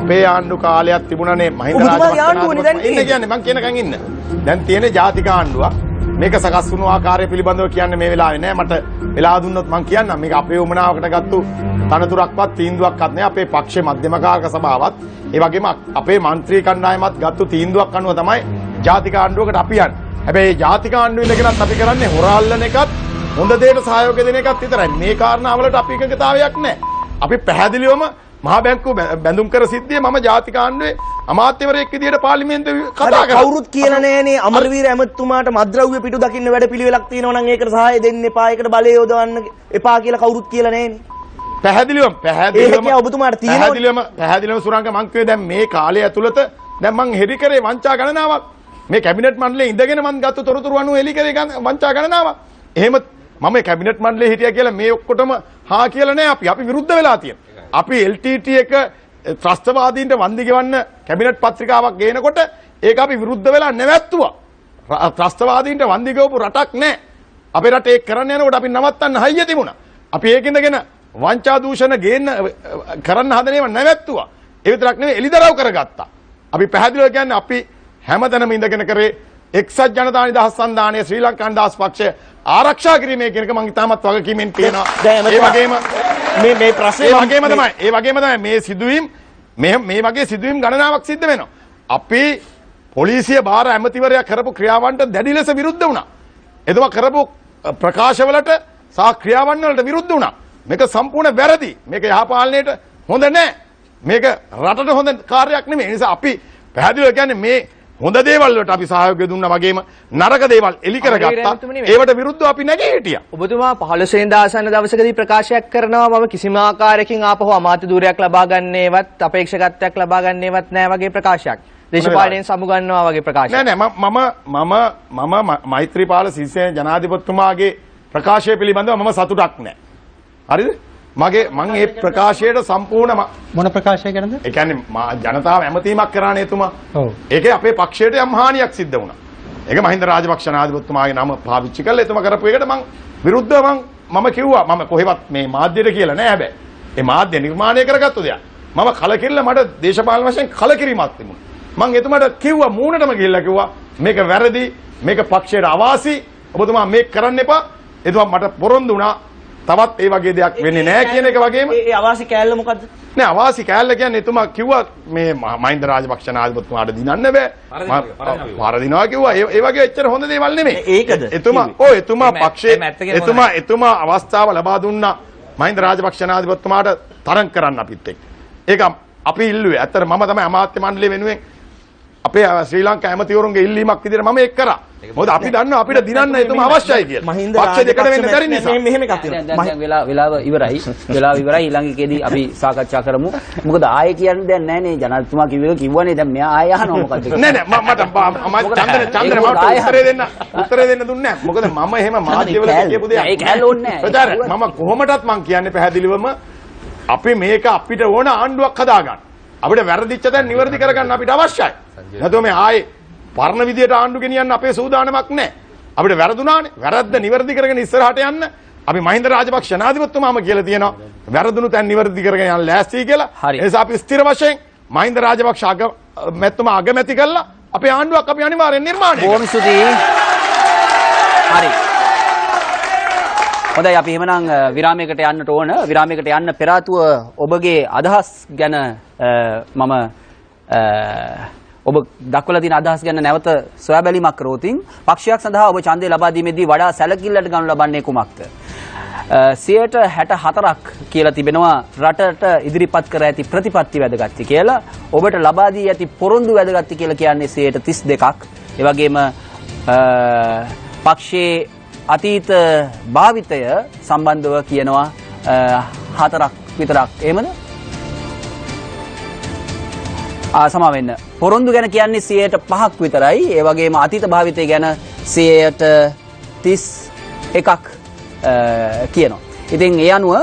අපේ ආණ්ඩු කාලයක් තිබුණානේ මහින්ද රාජපක්ෂ ඉන්න කියන්නේ මං කියනකන් ඉන්න. දැන් තියෙන්නේ ජාතික ආණ්ඩුවක්. මේක සකස් වුණු ආකාරය පිළිබඳව කියන්නේ මේ වෙලාවේ නෑ. මට වෙලා දුන්නොත් මම කියන්නම් මේක අපේ උමනාවකට ගත්තු තනතුරක්වත් තීන්දුවක්වත් නෑ. අපේ පක්ෂයේ මධ්‍යමකාරක සභාවත් ඒ වගේම අපේ മന്ത്രി කණ්ඩායමත් ගත්තු තීන්දුවක් අනුව තමයි ජාතික ආණ්ඩුවකට අපි යන්නේ. හැබැයි මේ ජාතික ආණ්ඩුවේ ඉඳගෙනත් අපි කරන්නේ හොරාල්ලන එකත් හොඳ දෙයට සහයෝගය දෙන එකත් විතරයි. මේ කාරණාවලට අපි එකඟතාවයක් නෑ. අපි පැහැදිලිවම මහා බැංකුව බැඳුම් කර සිද්ධියේ මම ජාතික ආණ්ඩුවේ අමාත්‍යවරයෙක් විදියට පාර්ලිමේන්තුවේ කතා කරා. කවුරුත් කියලා නෑනේ අමරවීර ඇමතුමාට මත්ද්‍රව්‍ය පිටු දකින්න වැඩ පිළිවෙලක් තියෙනවා නම් ඒකට සහාය දෙන්න එපා, ඒකට බලය යොදවන්න එපා කියලා කවුරුත් කියලා නෑනේ. පැහැදිලිවම ඔබතුමාට තියෙනවා පැහැදිලිවම සුරංග මං කිව්වේ දැන් මේ කාලය ඇතුළත දැන් මං හෙලි කරේ වංචා ගණනාවක්. මේ කැබිනට් මණ්ඩලයේ ඉඳගෙන මං ගත්ත තොරතුරු අනුව හෙලි කරේ වංචා ගණනාවක්. එහෙම මම කැබිනට් මණ්ඩලයේ හිටියා කියලා මේ ඔක්කොටම හා කියලා නෑ. අපි විරුද්ධ වෙලා තියෙනවා. අපි LTT එක ත්‍රස්තවාදීන්ට වන්දි ගෙවන්න කැබිනට් පත්‍රිකාවක් ගේනකොට ඒක අපි විරුද්ධ වෙලා නැවැත්තුවා. ත්‍රස්තවාදීන්ට වන්දි ගෙවපු රටක් නෑ. අපේ රටේ ඒක කරන්න යනකොට අපි නවත්තන්න හයිය තිබුණා. අපි ඒකින්දගෙන වංචා දූෂණ ගේන්න කරන්න හදන ඒවා නැවැත්තුවා. ඒ විතරක් නෙවෙයි එලිදරව් කරගත්තා. අපි පැහැදිලිව කියන්නේ අපි හැමතැනම ඉඳගෙන කරේ එක්සත් ජනතා නිදහස් සන්ධානය ශ්‍රී ලංකා නිදහස් පක්ෂය ආරක්ෂා කිරීමේ කියන එක මම ඉතාමත් වගකීමෙන් කියනවා. ඒ වගේම මේ ප්‍රශ්නේ ඒ වගේම තමයි මේ සිදුවීම් මේ වගේ සිදුවීම් ගණනාවක් සිද්ධ වෙනවා. අපි පොලිසිය බාර ඇමතිවරයා කරපු ක්‍රියාවන්ට දැඩි ලෙස විරුද්ධ වුණා. එතුමා කරපු ප්‍රකාශවලට සහ ක්‍රියාවන් වලට විරුද්ධ වුණා. මේක සම්පූර්ණ වැරදි. මේක යහපාලනයට හොඳ නැහැ. මේක රටට හොඳ කාර්යයක් නෙමෙයි. ඒ නිසා අපි පැහැදිලිව කියන්නේ මේ හොඳ දේවල් වලට අපි සහයෝගය දුන්නා වගේම නරක දේවල් එලි කරගත්තා. ඒවට විරුද්ධව අපි නැගී හිටියා. ඔබතුමා 15 වෙනිදා ආසන්න දවසකදී ප්‍රකාශයක් කරනවා මම කිසිම ආකාරයකින් ආපහු අමාත්‍ය ධූරයක් ලබා ගන්නේවත් අපේක්ෂකත්වයක් ලබා ගන්නේවත් නැහැ වගේ ප්‍රකාශයක්. දේශපාලනයෙන් සමුගන්නවා වගේ ප්‍රකාශයක්. නෑ මම මෛත්‍රීපාල සිරිසේන ජනාධිපතිතුමාගේ ප්‍රකාශය පිළිබඳව මම සතුටක් නෑ. හරිද? මං මේ ප්‍රකාශයට සම්පූර්ණ මොන ප්‍රකාශය ගැනද? ඒ කියන්නේ ජනතාව ඇමතීමක් කරානේ එතුමා. ඔව්. ඒකේ අපේ පක්ෂයට යම් හානියක් සිද්ධ වුණා. ඒක මහින්ද රාජපක්ෂ නායකතුමාගේ නම පාවිච්චි කරලා එතුමා කරපු එකට මං විරුද්ධව මම කිව්වා මම කොහෙවත් මේ මාධ්‍යයට කියලා නෑ හැබැයි. ඒ මාධ්‍ය නිර්මාණය කරගත්තු දෙයක්. මම කලකිරිලා මට දේශපාලන වශයෙන් කලකිරීමක් තිබුණා. මං එතුමාට කිව්වා මූණටම ගිහිල්ලා කිව්වා මේක වැරදි, මේක පක්ෂයට අවාසි, ඔබතුමා මේක කරන්න එපා. එතුමා මට පොරොන්දු වුණා. තවත් ඒ වගේ දෙයක් වෙන්නේ නැහැ කියන එක වගේම ඒ අවාසි කෑල්ල මොකද්ද? නෑ අවාසි කෑල්ල කියන්නේ එතුමා කිව්වා මේ මහින්ද රාජපක්ෂ නායකතුමාට දිනන්න බෑ. පරදිනවා කිව්වා. ඒ වගේ එච්චර හොඳ දේවල් නෙමෙයි. ඒකද? එතුමා පක්ෂයේ එතුමා අවස්ථාව ලබා දුන්නා මහින්ද රාජපක්ෂ නායකතුමාට තරම් කරන්න අපිත් එක්ක. ඒක අපි ඉල්ලුවේ. ඇත්තට මම තමයි අමාත්‍ය මණ්ඩලය වෙනුවෙන් අපේ ශ්‍රී ලංකා ඇමතිවරුන්ගේ ඉල්ලීමක් විදිහට මම ඒක කරා. මොකද අපි දන්නවා අපිට දිනන්න එතුමා අවශ්‍යයි කියලා. පක්ෂ දෙකට වෙන්න බැරි නිසා. මෙහෙම එකක් තියෙනවා. දැන් වෙලාව ඉවරයි. වෙලාව ඉවරයි. ඊළඟ එකේදී අපි සාකච්ඡා කරමු. මොකද ආයේ කියන්න දෙයක් නැහැ නේ. ජනාධිපතිතුමා කිව්වනේ දැන් මෙයා ආයෙ අහනවා මොකද්ද කියලා. නෑ චන්ද්‍ර මට උත්තරේ දෙන්න දුන්නේ නැහැ. මොකද මම එහෙම මාධ්‍යවල කියපු දෙයක්. ඒක ඇල්ල ඕනේ නැහැ. මම කොහොමදත් මං කියන්නේ පැහැදිලිවම අපි මේක අපිට ඕන ආණ්ඩුවක් හදාගන්න. අපිට වැරදිච්ච දැන් නිවැරදි කරගන්න අපිට අවශ්‍යයි. නැත්නම් මේ ආයේ පරණ විදියට ආණ්ඩු ගෙනියන්න අපේ සූදානමක් නැහැ. අපිට වැරදුනානේ. වැරද්ද නිවැරදි කරගෙන ඉස්සරහට යන්න අපි මහින්ද රාජපක්ෂ නායකතුමාම කියලා තියෙනවා. වැරදුණු තැන් නිවැරදි කරගෙන යන්න ලෑස්ති කියලා. ඒ නිසා අපි ස්ථිර වශයෙන් මහින්ද රාජපක්ෂ මැතිතුමා අගමැති කළා අපේ ආණ්ඩුවක් අපි අනිවාර්යෙන් නිර්මාණය කරනවා. බොහොම ස්තුතියි. හරි. හොඳයි අපි එහෙමනම් විරාමයකට යන්නට ඕන. විරාමයකට යන්න පෙර ආතුව ඔබගේ අදහස් ගැන මම ඔබ දක්වලා තියෙන අදහස් ගැන නැවත සොයා බැලීමක් කරෝතින් පක්ෂයක් සඳහා ඔබ ඡන්දය ලබා දීමේදී වඩා සැලකිල්ලට ගනු ලබන්නේ කුමක්ද? 64ක් කියලා තිබෙනවා රටට ඉදිරිපත් කර ඇති ප්‍රතිපත්ති වැදගත්ති කියලා. ඔබට ලබා දී ඇති පොරොන්දු වැදගත්ති කියලා කියන්නේ 32ක්. ඒ වගේම පක්ෂයේ අතීත භාවිතය සම්බන්ධව කියනවා 4ක් විතරක්. එහෙමද? සමා වෙන්න. පොරොන්දු ගැන කියන්නේ 5ක් විතරයි. ඒ වගේම අතීත භාවිතය ගැන 31ක් කියනවා. ඉතින් ඒ අනුව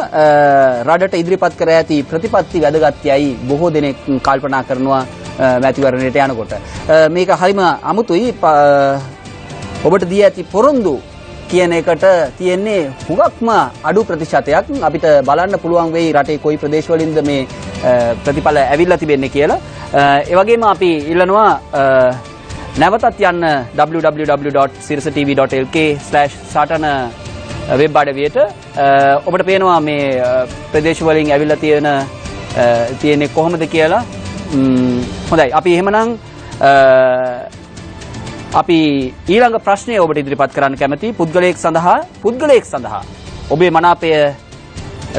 රටට ඉදිරිපත් කර ඇති ප්‍රතිපත්ති වැදගත්යයි බොහෝ දෙනෙක් කල්පනා කරනවා මැතිවරණයට යනකොට. මේක හරිම අමුතුයි. ඔබට දී ඇති පොරොන්දු කියන එකට තියෙන්නේ හුඟක්ම අඩු ප්‍රතිශතයක්. අපිට බලන්න පුළුවන් වෙයි රටේ කොයි ප්‍රදේශවලින්ද මේ ප්‍රතිඵල ඇවිල්ලා තිබෙන්නේ කියලා. ඒ වගේම අපි ඉල්ලනවා නැවතත් යන්න www.sirsatv.lk/satana වෙබ් අඩවියට ඔබට පේනවා මේ ප්‍රදේශ වලින් ඇවිල්ලා තියෙන්නේ කොහොමද කියලා. හොඳයි අපි එහෙමනම් අපි ඊළඟ ප්‍රශ්නය ඔබට ඉදිරිපත් කරන්න කැමති පුද්ගලයෙක් සඳහා ඔබේ මනාපය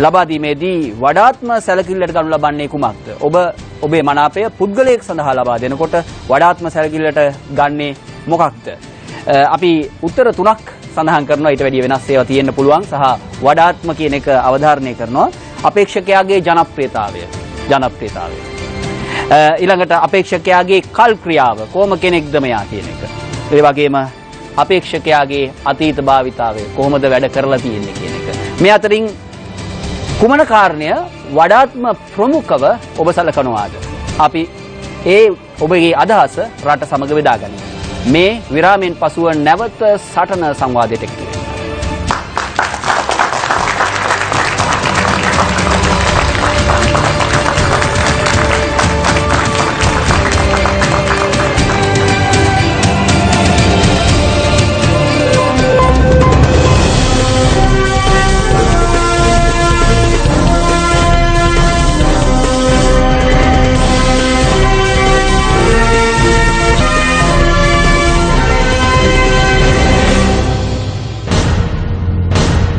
ලබා දීමේදී වඩාත්ම සැලකිල්ලට ගනු ලබන්නේ කුමක්ද? ඔබේ මනාපය පුද්ගලයෙක් සඳහා ලබා දෙනකොට වඩාත්ම සැලකිල්ලට ගන්නේ මොකක්ද? අපි උත්තර තුනක් සඳහන් කරනවා. ඊට වැඩිය වෙනස් ඒවා තියෙන්න පුළුවන් සහ වඩාත්ම කියන එක අවධාරණය කරනවා. අපේක්ෂකයාගේ ජනප්‍රියතාවය ඊළඟට අපේක්ෂකයාගේ කල් ක්‍රියාව කොහොම කෙනෙක්ද මෙයා කියන එක. ඒ වගේම අපේක්ෂකයාගේ අතීත භාවිතාවය කොහොමද වැඩ කරලා තියෙන්නේ කියන එක. මේ අතරින් කුමන කාරණය වඩාත්ම ප්‍රමුඛව ඔබ සලකනවාද? අපි ඔබගේ අදහස රට සමග බෙදා ගනිමු. මේ විරාමයෙන් පසුව නැවත සටන සංවාදයට එක්වීම.